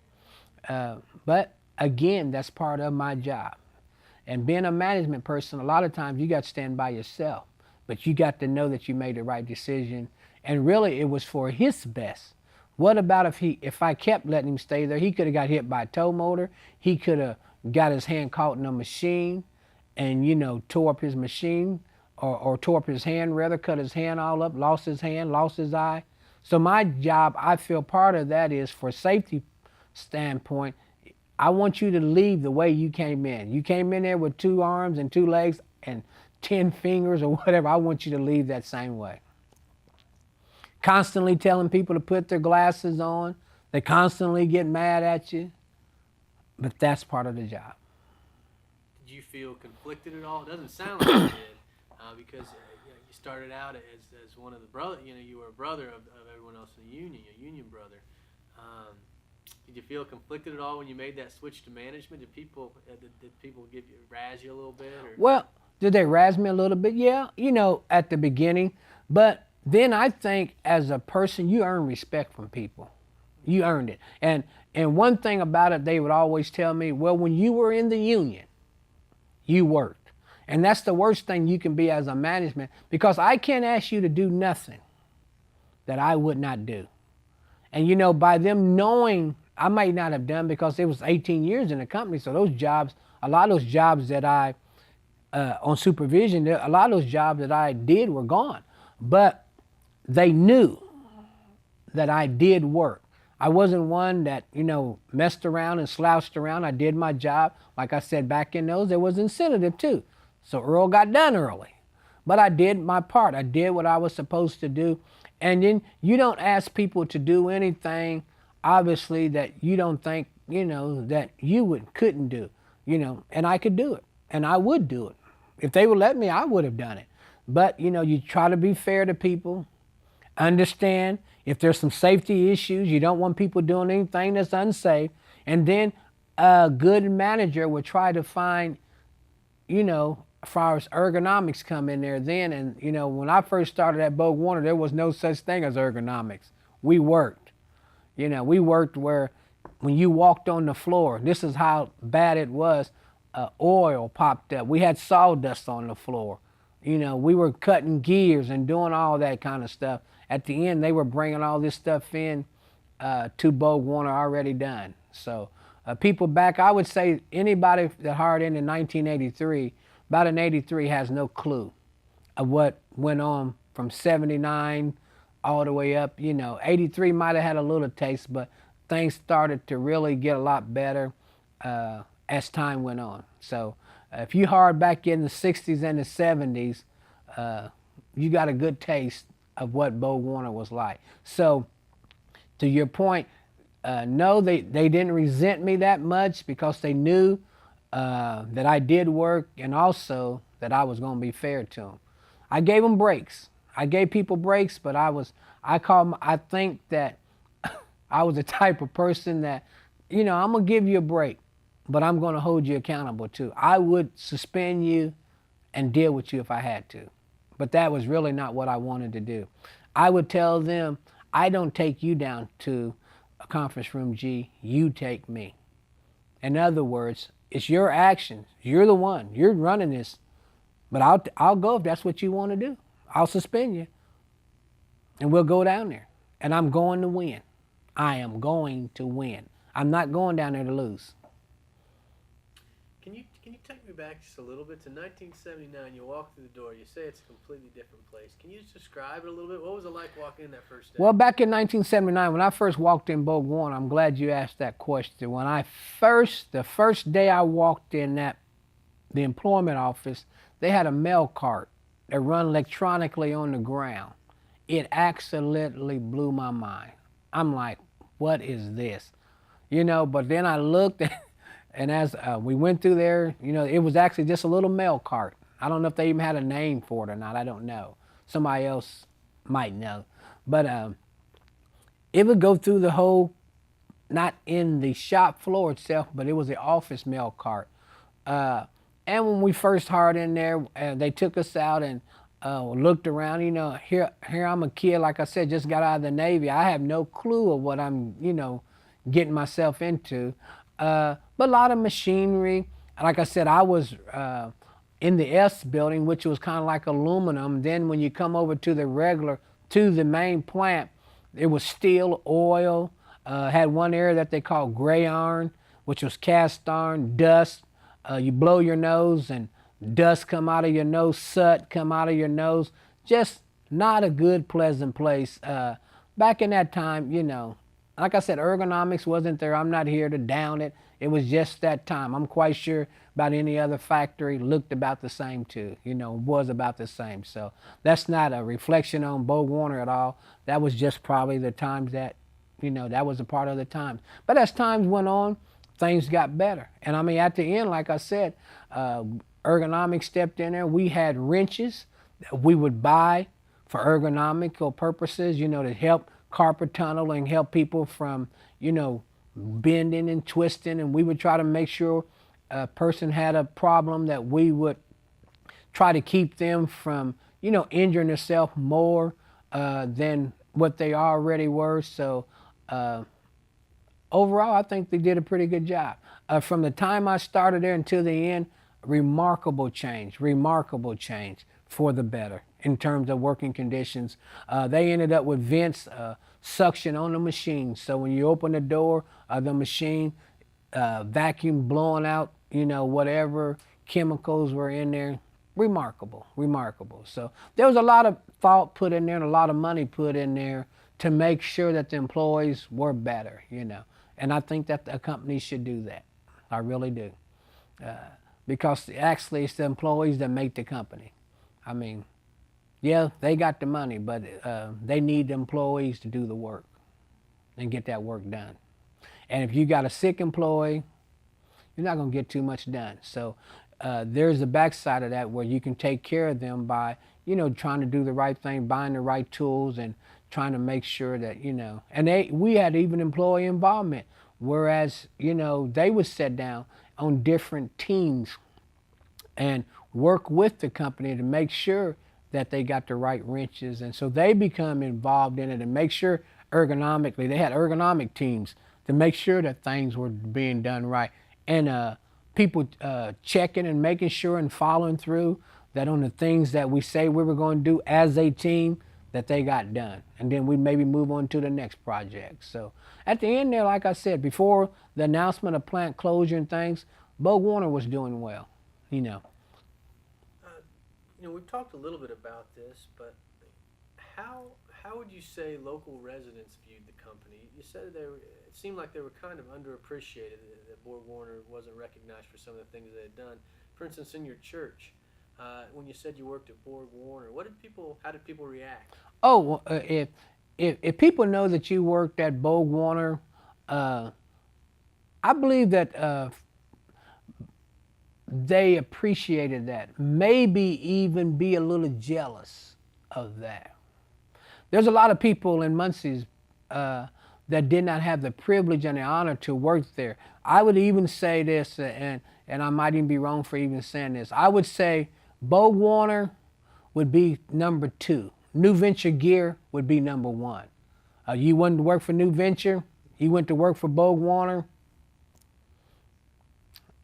But again, that's part of my job. And being a management person, a lot of times you got to stand by yourself, but you got to know that you made the right decision. And really, it was for his best. What about if I kept letting him stay there? He could have got hit by a tow motor. He could have got his hand caught in a machine and, tore up his machine or tore up his hand, rather, cut his hand all up, lost his hand, lost his eye. So my job, I feel part of that is for safety standpoint, I want you to leave the way you came in. You came in there with 2 arms and 2 legs and 10 fingers or whatever. I want you to leave that same way. Constantly telling people to put their glasses on. They constantly get mad at you. But that's part of the job. Did you feel conflicted at all? It doesn't sound like you did, because you started out as one of the brothers. You were a brother of everyone else in the union, a union brother. Did you feel conflicted at all when you made that switch to management? Did people razz you a little bit? Or? Well, did they razz me a little bit? Yeah, at the beginning. But then I think as a person, you earn respect from people. You earned it. And one thing about it, they would always tell me, well, when you were in the union, you worked. And that's the worst thing you can be as a management, because I can't ask you to do nothing that I would not do. And by them knowing, I might not have done, because it was 18 years in the company. So those jobs, a lot of those jobs that on supervision, a lot of those jobs that I did were gone. But they knew that I did work. I wasn't one that, messed around and slouched around. I did my job. Like I said, back in those, there was incentive too. So Earl got done early. But I did my part. I did what I was supposed to do. And then you don't ask people to do anything, obviously, that you don't think, that you couldn't do, and I could do it. And I would do it. If they would let me, I would have done it. But, you try to be fair to people. Understand if there's some safety issues, you don't want people doing anything that's unsafe. And then a good manager would try to find, as far as ergonomics come in there then. And, when I first started at BorgWarner, there was no such thing as ergonomics. We worked. We worked where when you walked on the floor, this is how bad it was, oil popped up. We had sawdust on the floor. We were cutting gears and doing all that kind of stuff. At the end, they were bringing all this stuff in to BorgWarner already done. So people back, I would say anybody that hired in 1983, about in 83, has no clue of what went on from 79 all the way up. 83 might have had a little taste, but things started to really get a lot better as time went on. So if you hired back in the 60s and the 70s, you got a good taste of what BorgWarner was like. So to your point, no, they didn't resent me that much, because they knew that I did work, and also that I was going to be fair to them. I gave them breaks. I gave people breaks, but I think that I was the type of person that, I'm going to give you a break, but I'm going to hold you accountable too. I would suspend you and deal with you if I had to. But that was really not what I wanted to do. I would tell them, I don't take you down to a conference room, G, you take me. In other words, it's your actions. You're the one. You're running this. But I'll go if that's what you want to do. I'll suspend you. And we'll go down there. And I'm going to win. I am going to win. I'm not going down there to lose. Can you take me back just a little bit to 1979? You walk through the door. You say it's a completely different place. Can you just describe it a little bit? What was it like walking in that first day? Well, back in 1979, when I first walked in BorgWarner, I'm glad you asked that question. The first day I walked in the employment office, they had a mail cart that run electronically on the ground. It absolutely blew my mind. I'm like, what is this? But then I looked And as we went through there, it was actually just a little mail cart. I don't know if they even had a name for it or not. I don't know. Somebody else might know. But it would go through the whole, not in the shop floor itself, but it was the office mail cart. Uh, and when we first hired in there, they took us out and looked around. Here I'm a kid, like I said, just got out of the Navy. I have no clue of what I'm, getting myself into. But a lot of machinery. Like I said, I was in the S building, which was kind of like aluminum. Then when you come over to the main plant, it was steel, oil. Had one area that they called gray iron, which was cast iron, dust. You blow your nose and dust come out of your nose, soot come out of your nose. Just not a good, pleasant place. Back in that time, like I said, ergonomics wasn't there. I'm not here to down it. It was just that time. I'm quite sure about any other factory looked about the same too, was about the same. So that's not a reflection on BorgWarner at all. That was just probably the times that, that was a part of the times. But as times went on, things got better. And I mean, at the end, like I said, ergonomics stepped in there. We had wrenches that we would buy for ergonomical purposes, to help carpet tunnel and help people from, bending and twisting. And we would try to make sure a person had a problem that we would try to keep them from, injuring themselves more than what they already were. So overall, I think they did a pretty good job. From the time I started there until the end, remarkable change for the better in terms of working conditions. They ended up with vents, suction on the machine. So when you open the door of the machine, vacuum blowing out, whatever chemicals were in there. Remarkable. So there was a lot of thought put in there and a lot of money put in there to make sure that the employees were better, And I think that a company should do that. I really do. Because actually it's the employees that make the company. I mean, yeah, they got the money, but they need the employees to do the work and get that work done. And if you got a sick employee, you're not going to get too much done. So there's the backside of that where you can take care of them by, trying to do the right thing, buying the right tools and trying to make sure that, and we had even employee involvement, whereas, they would sit down on different teams and work with the company to make sure that they got the right wrenches. And so they become involved in it and make sure ergonomically, they had ergonomic teams to make sure that things were being done right. And people checking and making sure and following through that on the things that we say we were going to do as a team, that they got done. And then we maybe move on to the next project. So at the end there, like I said, before the announcement of plant closure and things, BorgWarner was doing well, We've talked a little bit about this, but how would you say local residents viewed the company? You said it seemed like they were kind of underappreciated, that BorgWarner wasn't recognized for some of the things they had done. For instance, in your church, when you said you worked at BorgWarner, how did people react? Oh, well, if people know that you worked at BorgWarner, I believe that they appreciated that. Maybe even be a little jealous of that. There's a lot of people in Muncie that did not have the privilege and the honor to work there. I would even say this, and I might even be wrong for even saying this. I would say BorgWarner would be number 2. New Venture Gear would be number 1. You wanted to work for New Venture, you went to work for BorgWarner.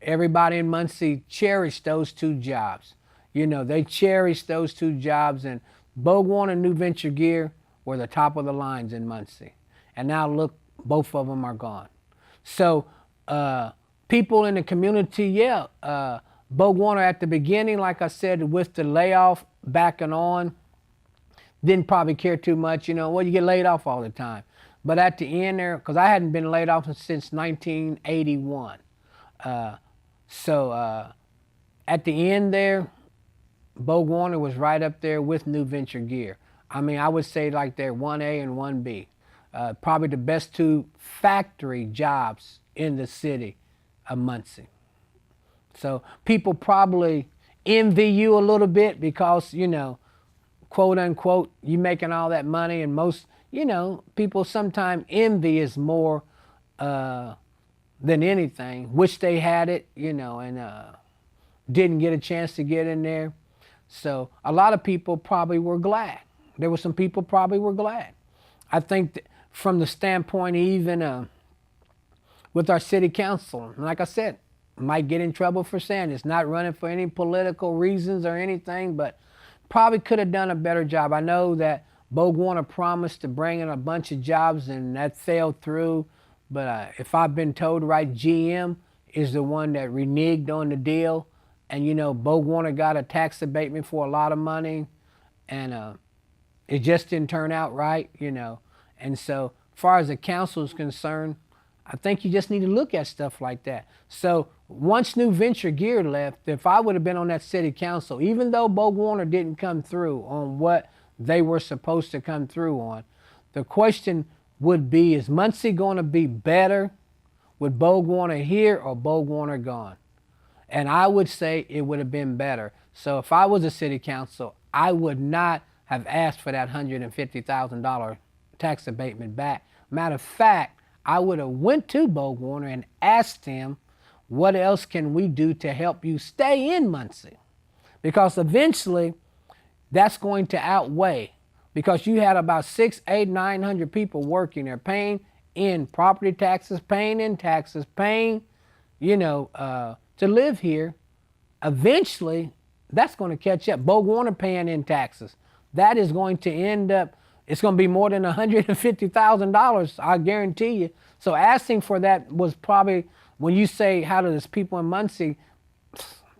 Everybody in Muncie cherished those 2 jobs. They cherished those 2 jobs, and BorgWarner and New Venture Gear were the top of the lines in Muncie. And now look, both of them are gone. So people in the community, BorgWarner at the beginning, like I said, with the layoff backing on, didn't probably care too much. You get laid off all the time. But at the end there, because I hadn't been laid off since 1981. So at the end there, BorgWarner was right up there with New Venture Gear. I mean, I would say like they're 1A and 1B. Probably the best 2 factory jobs in the city of Muncie. So people probably envy you a little bit because, quote unquote, you making all that money, and most, people sometimes envy is more than anything. Wish they had it, and didn't get a chance to get in there. So a lot of people probably were glad. There were some people probably were glad. I think that from the standpoint even with our city council, like I said, might get in trouble for saying it's not running for any political reasons or anything, but probably could have done a better job. I know that BorgWarner promised to bring in a bunch of jobs and that fell through, but if I've been told right, GM is the one that reneged on the deal, and BorgWarner got a tax abatement for a lot of money, and it just didn't turn out right, and so as far as the council is concerned, I think you just need to look at stuff like that. So once New Venture Gear left, if I would have been on that city council, even though BorgWarner didn't come through on what they were supposed to come through on, the question would be, is Muncie going to be better with BorgWarner here or BorgWarner gone? And I would say it would have been better. So if I was a city council, I would not have asked for that $150,000 tax abatement back. Matter of fact, I would have went to BorgWarner and asked him, what else can we do to help you stay in Muncie? Because eventually that's going to outweigh, because you had about 600, 800, 900 people working there, paying in property taxes, paying in taxes, paying, to live here. Eventually that's going to catch up. BorgWarner paying in taxes. That is going to end up, it's going to be more than $150,000, I guarantee you. So asking for that was probably, when you say how do these people in Muncie,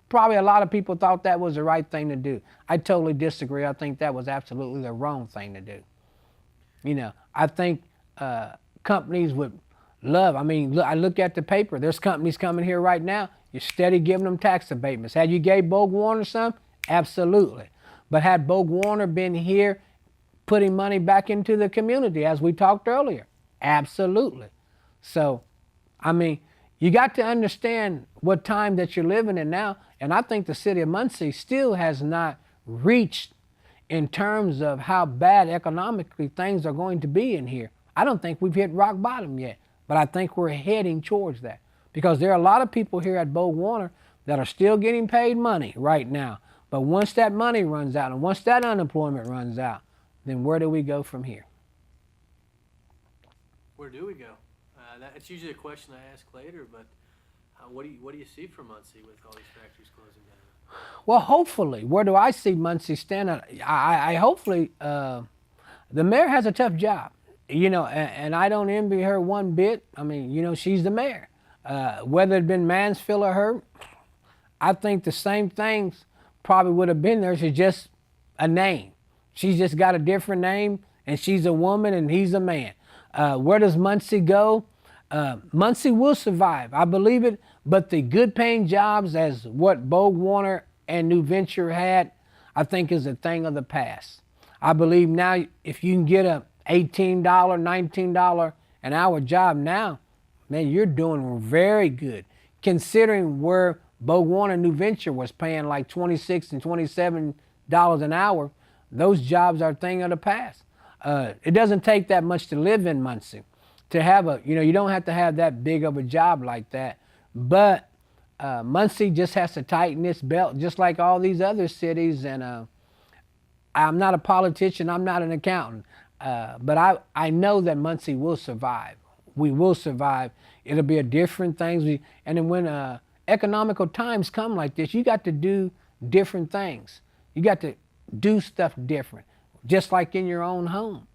probably a lot of people thought that was the right thing to do. I totally disagree. I think that was absolutely the wrong thing to do. I think companies would love, I look at the paper. There's companies coming here right now. You're steady giving them tax abatements. Had you gave BorgWarner some? Absolutely. But had BorgWarner been here putting money back into the community, as we talked earlier? Absolutely. So, you got to understand what time that you're living in now, and I think the city of Muncie still has not reached in terms of how bad economically things are going to be in here. I don't think we've hit rock bottom yet, but I think we're heading towards that, because there are a lot of people here at BorgWarner that are still getting paid money right now. But once that money runs out and once that unemployment runs out, then where do we go from here? Where do we go? That's usually a question I ask later, but what do you see for Muncie with all these factories closing down? Well, hopefully, where do I see Muncie stand? I hopefully, the mayor has a tough job, and I don't envy her one bit. She's the mayor. Whether it had been Mansfield or her, I think the same things probably would have been there. She's just a name. She's just got a different name, and she's a woman and he's a man. Where does Muncie go? Muncie will survive, I believe it, but the good paying jobs as what BorgWarner and New Venture had, I think is a thing of the past. I believe now if you can get a $18, $19 an hour job now, man, you're doing very good. Considering where BorgWarner New Venture was paying like $26 and $27 an hour, those jobs are a thing of the past. It doesn't take that much to live in Muncie. To have you don't have to have that big of a job like that. But Muncie just has to tighten its belt, just like all these other cities. And I'm not a politician, I'm not an accountant, but I know that Muncie will survive. We will survive. It'll be a different things. And then when economical times come like this, you got to do different things. You got to do stuff different, just like in your own home.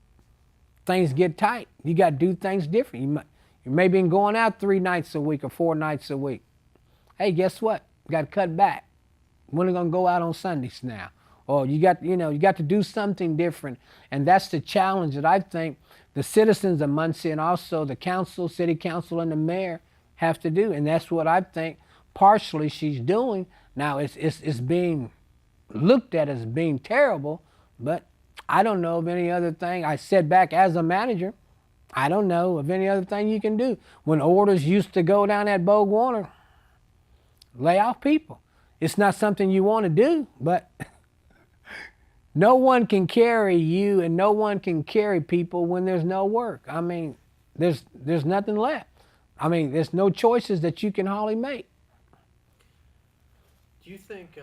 Things get tight. You got to do things different. You may be going out 3 nights a week or 4 nights a week. Hey, guess what? You got to cut back. We're only going to go out on Sundays now. Or you got to do something different. And that's the challenge that I think the citizens of Muncie and also the council, city council, and the mayor have to do. And that's what I think partially she's doing. Now it's being looked at as being terrible, but I don't know of any other thing. I said back as a manager, I don't know of any other thing you can do. When orders used to go down at BorgWarner, lay off people. It's not something you want to do, but no one can carry you and no one can carry people when there's no work. I mean, there's nothing left. I mean, there's no choices that you can hardly make. Do you think,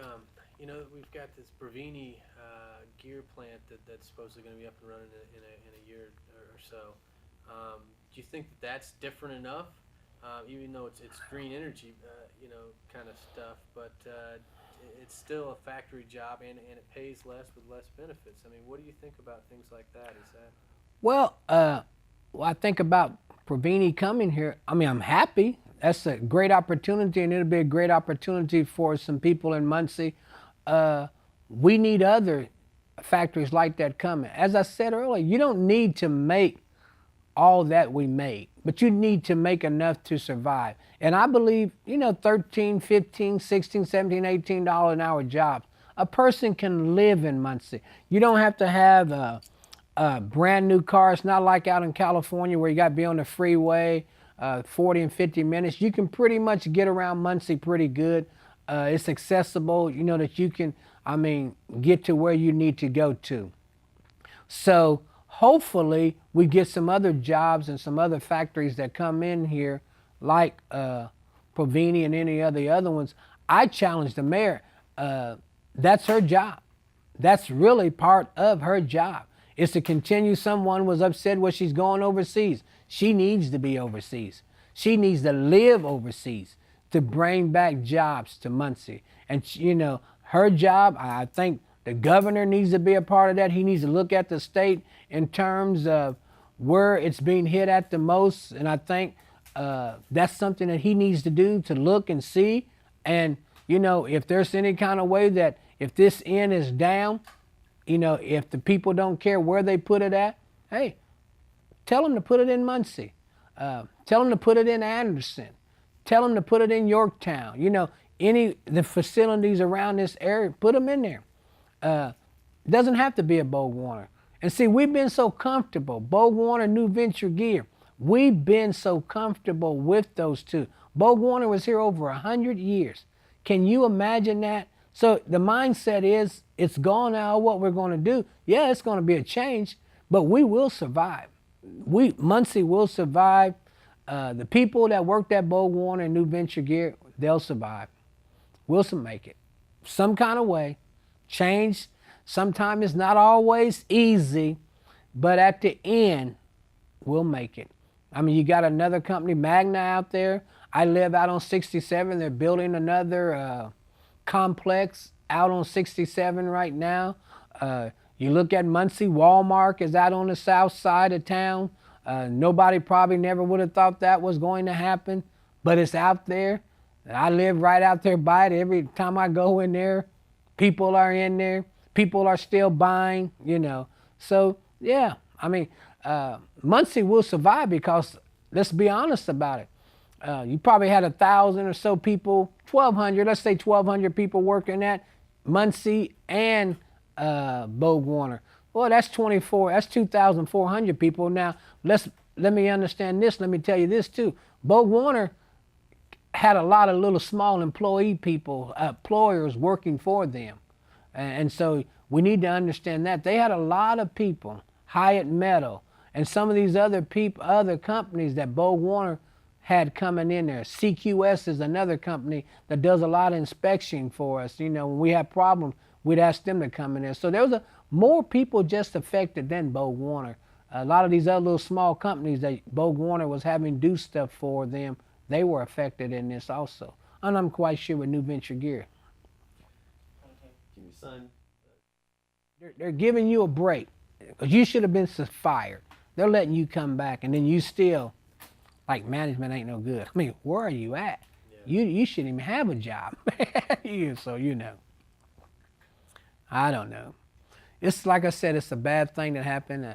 we've got this Bravini gear plant that's supposedly going to be up and running in a year or so. Do you think that that's different enough, even though it's green energy, kind of stuff, but it's still a factory job and it pays less with less benefits? I mean, what do you think about things like that? Is that Well, I think about Pravini coming here. I mean, I'm happy. That's a great opportunity, and it'll be a great opportunity for some people in Muncie. We need other factories like that coming. As I said earlier, you don't need to make all that we make, but you need to make enough to survive. And I believe, $13, $15, $16, $17, $18 an hour jobs. A person can live in Muncie. You don't have to have a brand new car. It's not like out in California where you got to be on the freeway 40 and 50 minutes. You can pretty much get around Muncie pretty good. It's accessible, that you can, get to where you need to go to. So hopefully we get some other jobs and some other factories that come in here like Provini and any of the other ones. I challenge the mayor. That's her job. That's really part of her job, is to continue. Someone was upset when she's going overseas. She needs to be overseas. She needs to live overseas to bring back jobs to Muncie. And, her job, I think the governor needs to be a part of that. He needs to look at the state in terms of where it's being hit at the most. And I think that's something that he needs to do, to look and see. And, if there's any kind of way that if this end is down, if the people don't care where they put it at, hey, tell them to put it in Muncie. Tell them to put it in Anderson. Tell them to put it in Yorktown. The facilities around this area, put them in there. It doesn't have to be a BorgWarner. And see, we've been so comfortable. BorgWarner, New Venture Gear. We've been so comfortable with those two. BorgWarner was here over 100 years. Can you imagine that? So the mindset is, it's gone now, what we're going to do. Yeah, it's going to be a change, but we will survive. Muncie will survive. The people that worked at BorgWarner and New Venture Gear, they'll survive. We'll make it. Some kind of way. Change, sometimes it's not always easy, but at the end, we'll make it. You got another company, Magna, out there. I live out on 67. They're building another complex out on 67 right now. You look at Muncie, Walmart is out on the south side of town. Nobody probably never would have thought that was going to happen, but it's out there. I live right out there by it. Every time I go in there, people are in there. People are still buying, So, yeah, Muncie will survive because, let's be honest about it. You probably had 1,000 or so people, 1,200, let's say 1,200 people working at Muncie and BorgWarner. Well, that's 2,400 people. Now, let me understand this. Let me tell you this too. BorgWarner had a lot of little small employers working for them. And so we need to understand that. They had a lot of people, Hyatt Metal, and some of these other companies that BorgWarner had coming in there. CQS is another company that does a lot of inspection for us. When we have problems, we'd ask them to come in there. So there was more people just affected than BorgWarner. A lot of these other little small companies that BorgWarner was having do stuff for them, they were affected in this also. And I'm quite sure with New Venture Gear. They're giving you a break. Because you should have been fired. They're letting you come back, and then you still, like, management ain't no good. Where are you at? Yeah. You shouldn't even have a job. So, I don't know. It's like I said, it's a bad thing that happened.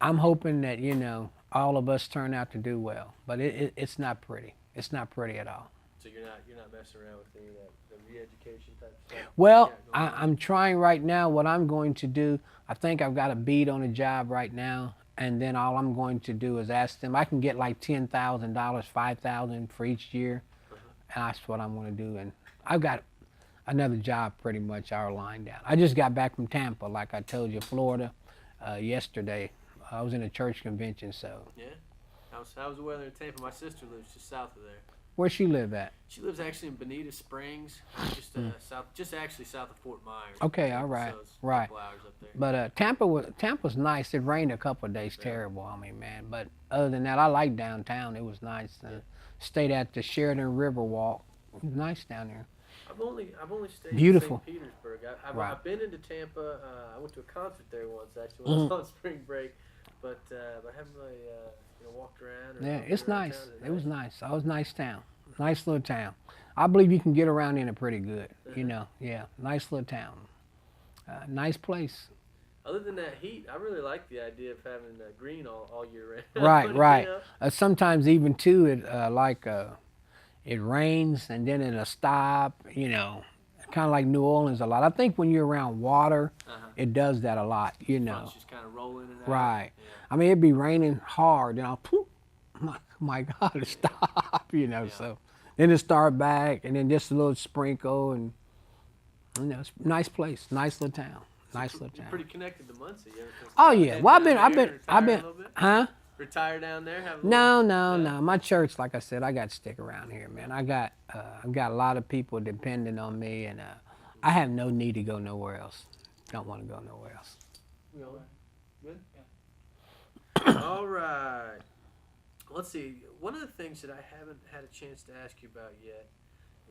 I'm hoping that, all of us turn out to do well. But it's not pretty. It's not pretty at all. So you're not messing around with any of that, the re-education type stuff? Well, I'm trying right now. What I'm going to do, I think I've got a bead on a job right now, and then all I'm going to do is ask them. I can get like $10,000, $5,000 for each year, and that's what I'm going to do. And I've got another job pretty much our line down. I just got back from Tampa, like I told you, Florida, yesterday. I was in a church convention, so. Yeah. How's the weather in Tampa? My sister lives just south of there. Where she live at? She lives actually in Bonita Springs, just actually south of Fort Myers. Okay, all right, So it's right. A couple hours up there. But Tampa's nice. It rained a couple of days, terrible. I mean, man. But other than that, I like downtown. It was nice. Stayed at the Sheridan Riverwalk. It was nice down there. I've only stayed Beautiful. in St. Petersburg. Right. I've been into Tampa. I went to a concert there once actually when I was on spring break, but I haven't really walked around. Yeah, walked it's around nice. town. It was nice. It was a nice town. Nice little town. I believe you can get around in it pretty good. Yeah, nice little town. Nice place. Other than that heat, I really like the idea of having green all year Right, round. right. Sometimes even too, it rains and then it'll stop. Kind of like New Orleans a lot. I think when you're around water, it does that a lot. It's just kind of rolling and out. Right. Yeah. I mean, it'd be raining hard, poof, my God, it stop. So then it start back, and then just a little sprinkle, and it's a nice place, nice little town. Nice little town. You're pretty connected to Muncie. Oh yeah. Well, I've been, huh? Retire down there? No. My church, like I said, I got to stick around here, man. I've got a lot of people depending on me, and I have no need to go nowhere else. Don't want to go nowhere else. Good? Yeah. All right. Let's see. One of the things that I haven't had a chance to ask you about yet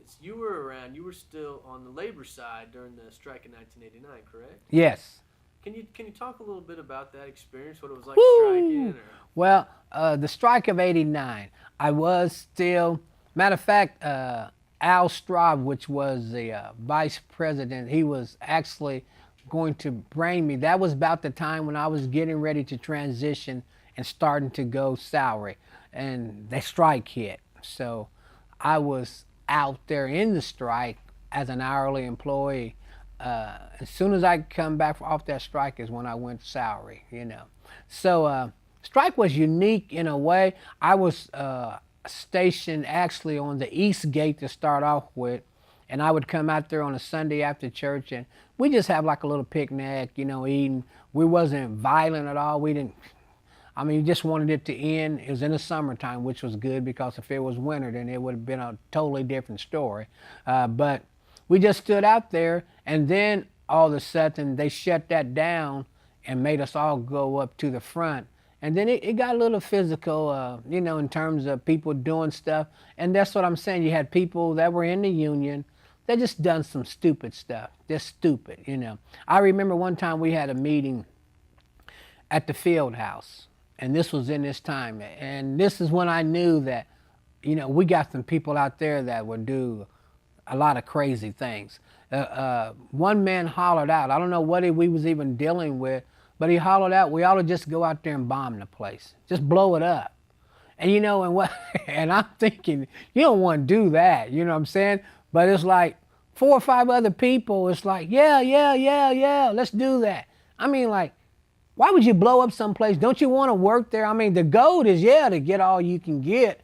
is you were still on the labor side during the strike in 1989, correct? Yes. Can you talk a little bit about that experience, what it was like Woo! striking? Or? Well, the strike of '89, I was still, matter of fact, Al Straub, which was the vice president, he was actually going to bring me. That was about the time when I was getting ready to transition and starting to go salary, and the strike hit. So I was out there in the strike as an hourly employee. As soon as I come back off that strike is when I went salary, So strike was unique in a way. I was stationed actually on the east gate to start off with, and I would come out there on a Sunday after church, and we just have like a little picnic, eating. We wasn't violent at all. We just wanted it to end. It was in the summertime, which was good, because if it was winter, then it would have been a totally different story. But we just stood out there, and then all of a sudden they shut that down and made us all go up to the front. And then it got a little physical, in terms of people doing stuff. And that's what I'm saying. You had people that were in the union that just done some stupid stuff. Just stupid, I remember one time we had a meeting at the field house, and this was in this time. And this is when I knew that, we got some people out there that would do a lot of crazy things. One man hollered out, I don't know what we was even dealing with, but he hollered out, we ought to just go out there and bomb the place. Just blow it up. And and I'm thinking, you don't want to do that, you know what I'm saying? But it's like 4 or 5 other people, it's like, yeah, let's do that. I mean, like, why would you blow up someplace? Don't you want to work there? I mean, the goal is, to get all you can get,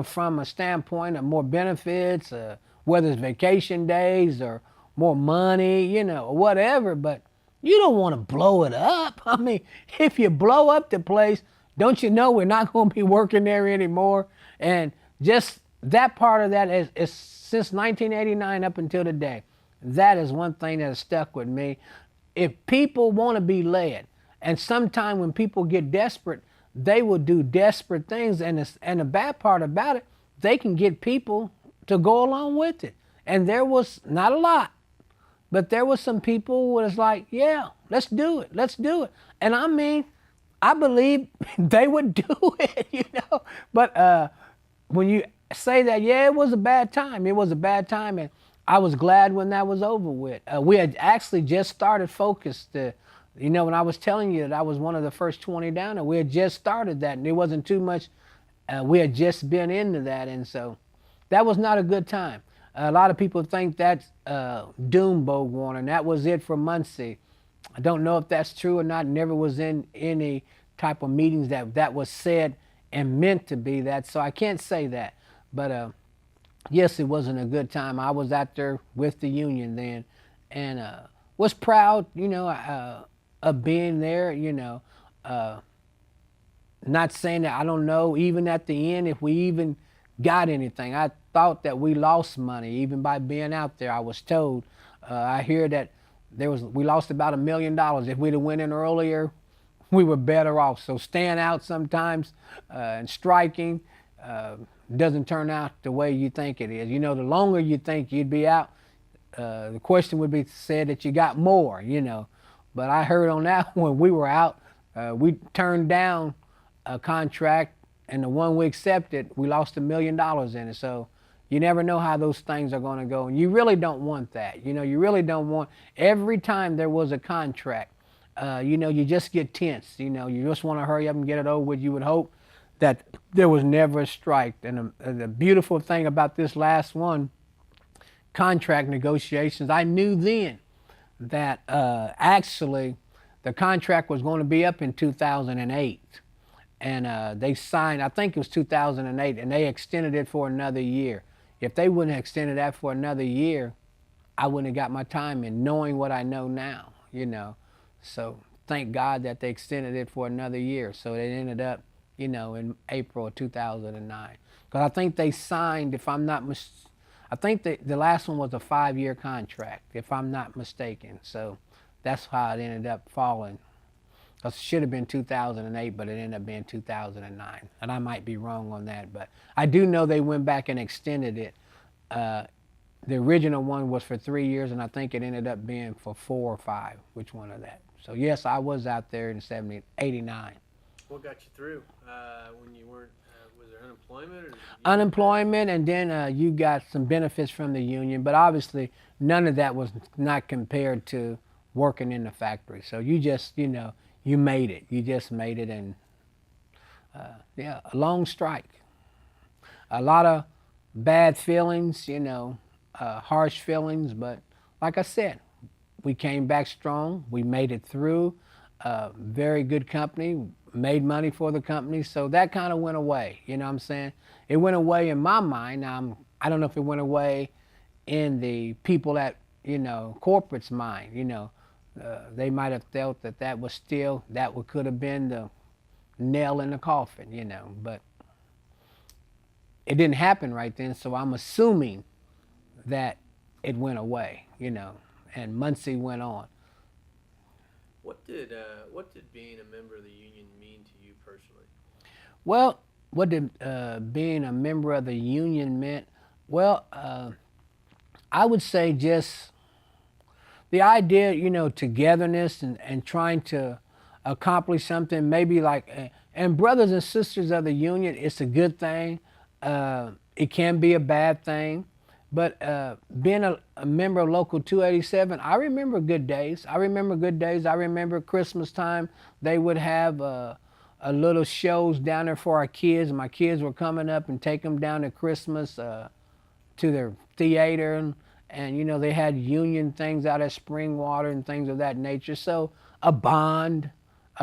from a standpoint of more benefits, whether it's vacation days or more money, or whatever, but you don't want to blow it up. I mean, if you blow up the place, don't you know we're not going to be working there anymore? And just that part of that is since 1989 up until today, that is one thing that has stuck with me. If people want to be led, and sometime when people get desperate, they will do desperate things, and the bad part about it, they can get people to go along with it. And there was not a lot, but there was some people who was like, yeah, let's do it. And I mean, I believe they would do it, But when you say that, it was a bad time. And I was glad when that was over with. We had actually just started Focus. When I was telling you that I was one of the first 20 down there, we had just started that, and it wasn't too much. We had just been into that, and so that was not a good time. A lot of people think that's doom BorgWarner, and that was it for Muncie. I don't know if that's true or not. Never was in any type of meetings that was said and meant to be that, so I can't say that. But yes, it wasn't a good time. I was out there with the union then, and was proud, of being there. Uh, Not saying that I don't know. Even at the end, if we even got anything, I thought that we lost money even by being out there. I was told. I hear that we lost about $1 million. If we'd have went in earlier, we were better off. So staying out sometimes and striking uh, doesn't turn out the way you think it is. The longer you think you'd be out, the question would be said that you got more. But I heard on that when we were out, we turned down a contract, and the one we accepted, we lost $1 million in it. So you never know how those things are going to go, and you really don't want that. You really don't want every time there was a contract. You just get tense. You just want to hurry up and get it over with. You would hope that there was never a strike. And the beautiful thing about this last one, contract negotiations, I knew then that actually the contract was going to be up in 2008. And they signed, I think it was 2008, and they extended it for another year. If they wouldn't have extended that for another year, I wouldn't have got my time in knowing what I know now. So thank God that they extended it for another year. So it ended up, in April of 2009. Because I think they signed, if I'm not I think the last one was a 5-year contract, if I'm not mistaken. So that's how it ended up falling. It should have been 2008, but it ended up being 2009. And I might be wrong on that, but I do know they went back and extended it. The original one was for 3 years, and I think it ended up being for 4 or 5. Which one of that? So yes, I was out there in 89. What got you through when you weren't? Was there unemployment? Or Unemployment, and then you got some benefits from the union, but obviously none of that was not compared to working in the factory. So you just, you made it. You just made it, and yeah, a long strike. A lot of bad feelings, harsh feelings, but like I said, we came back strong. We made it through. Very good company, made money for the company, so that kind of went away. You know what I'm saying? It went away in my mind. I don't know if it went away in the people at, corporate's mind. They might have felt that was still, could have been the nail in the coffin, but it didn't happen right then, so I'm assuming that it went away, and Muncie went on. What did being a member of the union mean to you personally? Well, what did being a member of the union meant? Well, I would say just the idea, togetherness and trying to accomplish something, maybe like, and brothers and sisters of the union, it's a good thing. It can be a bad thing. But being a member of Local 287, I remember good days. I remember Christmas time. They would have a little shows down there for our kids. My kids were coming up and take them down to Christmas to their theater. And they had union things out at Springwater and things of that nature. So a bond,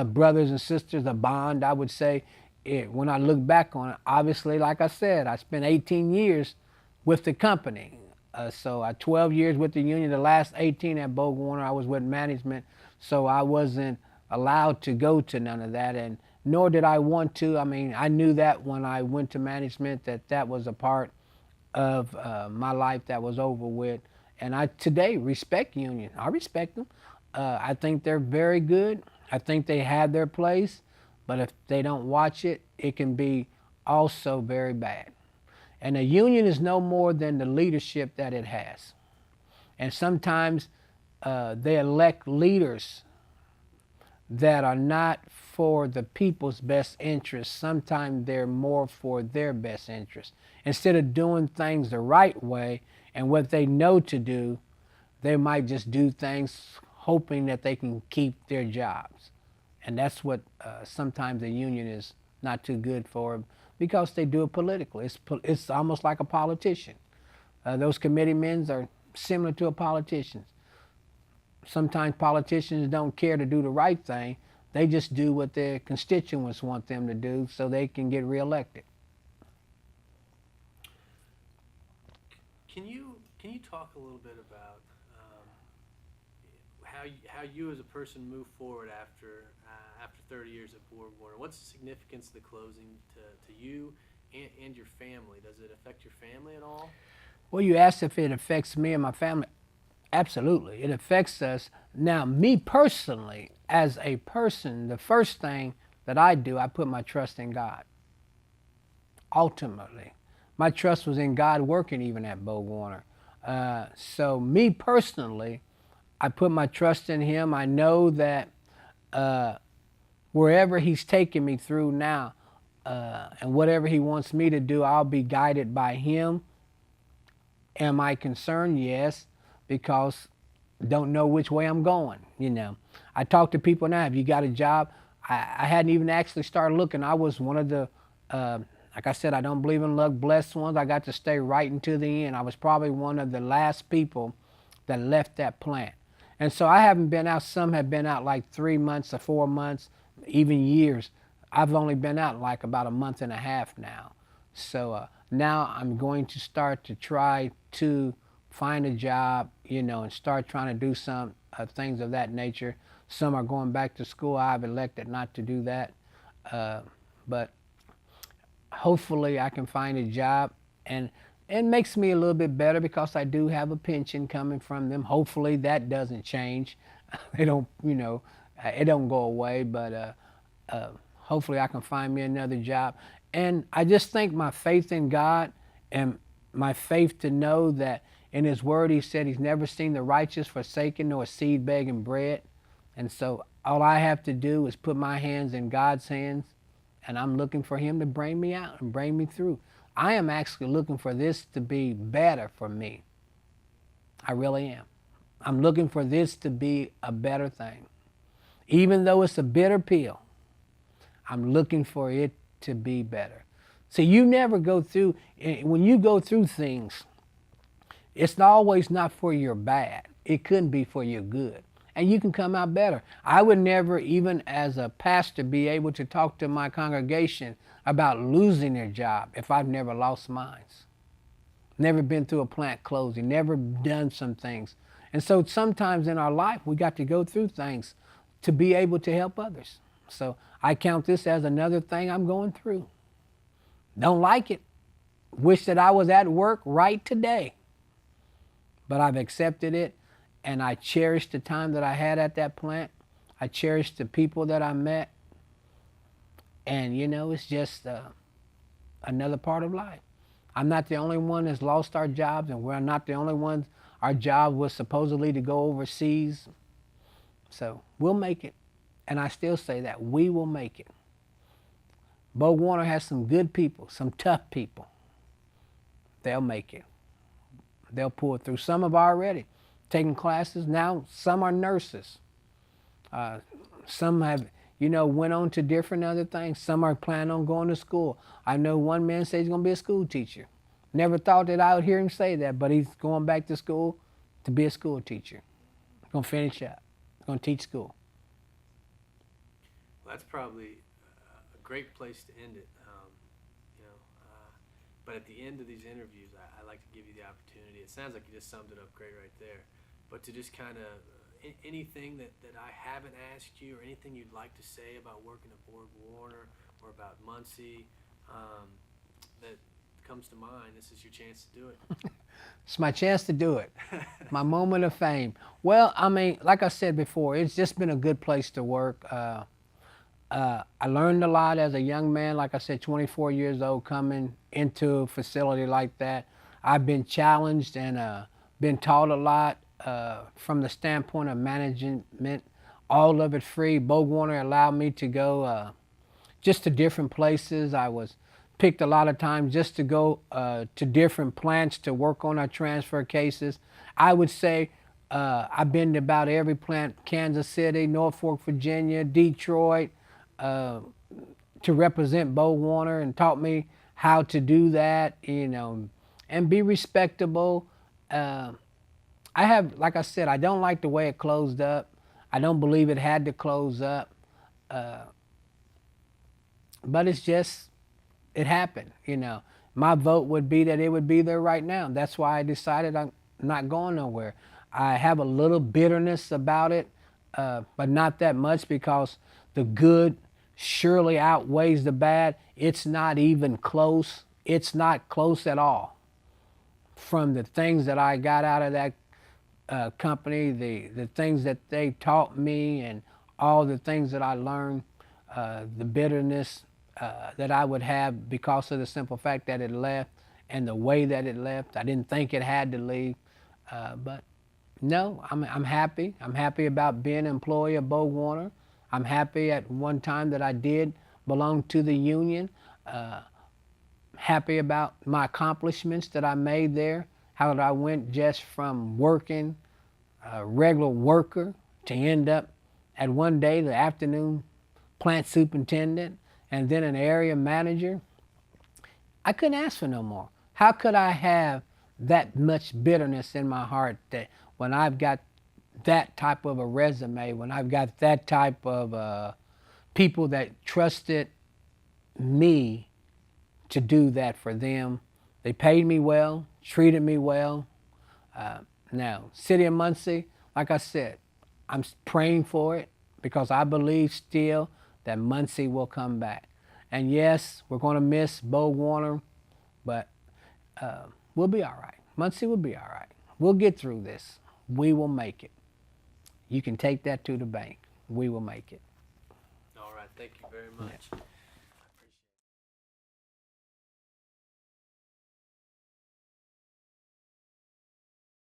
brothers and sisters, a bond, I would say. When I look back on it, obviously, like I said, I spent 18 years with the company. So I 12 years with the union, the last 18 at BorgWarner, I was with management, so I wasn't allowed to go to none of that, and nor did I want to. I mean, I knew that when I went to management that was a part of my life that was over with, and I today respect union. I respect them. I think they're very good. I think they have their place, but if they don't watch it, it can be also very bad. And a union is no more than the leadership that it has. And sometimes they elect leaders that are not for the people's best interest. Sometimes they're more for their best interest. Instead of doing things the right way and what they know to do, they might just do things hoping that they can keep their jobs. And that's what sometimes a union is not too good for, because they do it politically. It's almost like a politician. Those committee men are similar to a politician. Sometimes politicians don't care to do the right thing. They just do what their constituents want them to do so they can get reelected. can you talk a little bit about how you as a person move forward after 30 years at BorgWarner? What's the significance of the closing to you and your family? Does it affect your family at all? Well, you asked if it affects me and my family. Absolutely, it affects us. Now, me personally, as a person, the first thing that I do, I put my trust in God. Ultimately, my trust was in God working even at BorgWarner. So me personally, I put my trust in Him. I know that wherever He's taking me through now, and whatever He wants me to do, I'll be guided by Him. Am I concerned? Yes, because don't know which way I'm going. I talk to people now. Have you got a job? I hadn't even actually started looking. I was one of the, like I said, I don't believe in luck, blessed ones. I got to stay right until the end. I was probably one of the last people that left that plant. And so I haven't been out. Some have been out like 3 months or 4 months, even years. I've only been out like about a month and a half now. So now I'm going to start to try to find a job, and start trying to do some things of that nature. Some are going back to school. I've elected not to do that. But hopefully I can find a job, and it makes me a little bit better because I do have a pension coming from them. Hopefully that doesn't change. It don't, it don't go away, but hopefully I can find me another job. And I just think my faith in God and my faith to know that in His Word He said He's never seen the righteous forsaken nor a seed begging bread. And so all I have to do is put my hands in God's hands, and I'm looking for Him to bring me out and bring me through. I am actually looking for this to be better for me. I really am. I'm looking for this to be a better thing. Even though it's a bitter pill, I'm looking for it to be better. So you never go through, when you go through things, it's always not for your bad. It couldn't be for your good. And you can come out better. I would never, even as a pastor, be able to talk to my congregation about losing their job if I've never lost mine. Never been through a plant closing, never done some things. And so sometimes in our life, we got to go through things to be able to help others. So I count this as another thing I'm going through. Don't like it. Wish that I was at work right today. But I've accepted it, and I cherish the time that I had at that plant. I cherish the people that I met. And, it's just another part of life. I'm not the only one that's lost our jobs, and we're not the only ones. Our job was supposedly to go overseas. So we'll make it. And I still say that. We will make it. BorgWarner has some good people, some tough people. They'll make it. They'll pull it through. Some have already taken classes. Now some are nurses. Some have, went on to different other things. Some are planning on going to school. I know one man says he's going to be a school teacher. Never thought that I would hear him say that, but he's going back to school to be a school teacher. He's going to finish up. He's going to teach school. Well, that's probably a great place to end it. But at the end of these interviews, I like to give you the opportunity. It sounds like you just summed it up great right there. But to just kind of, anything that I haven't asked you, or anything you'd like to say about working at BorgWarner or about Muncie that comes to mind, this is your chance to do it. It's my chance to do it. My moment of fame. Well, I mean, like I said before, it's just been a good place to work. I learned a lot as a young man, like I said, 24 years old, coming into a facility like that. I've been challenged and been taught a lot from the standpoint of management, all of it free. BorgWarner allowed me to go just to different places. I was picked a lot of times just to go to different plants to work on our transfer cases. I would say I've been to about every plant, Kansas City, Norfolk, Virginia, Detroit, to represent BorgWarner, and taught me how to do that, and be respectable. I have, like I said, I don't like the way it closed up. I don't believe it had to close up. But it's just, it happened, my vote would be that it would be there right now. That's why I decided I'm not going nowhere. I have a little bitterness about it, but not that much because the good surely outweighs the bad. It's not even close. It's not close at all. From the things that I got out of that company, the things that they taught me, and all the things that I learned, the bitterness that I would have because of the simple fact that it left and the way that it left. I didn't think it had to leave, but no, I'm happy. I'm happy about being an employee of BorgWarner. I'm happy at one time that I did belong to the union. Happy about my accomplishments that I made there. How I went just from working a regular worker to end up at one day the afternoon plant superintendent and then an area manager. I couldn't ask for no more. How could I have that much bitterness in my heart that when I've got that type of a resume, when I've got that type of people that trusted me to do that for them. They paid me well, treated me well. Now, City of Muncie, like I said, I'm praying for it because I believe still that Muncie will come back. And yes, we're going to miss BorgWarner, but we'll be all right. Muncie will be all right. We'll get through this. We will make it. You can take that to the bank. We will make it. All right. Thank you very much.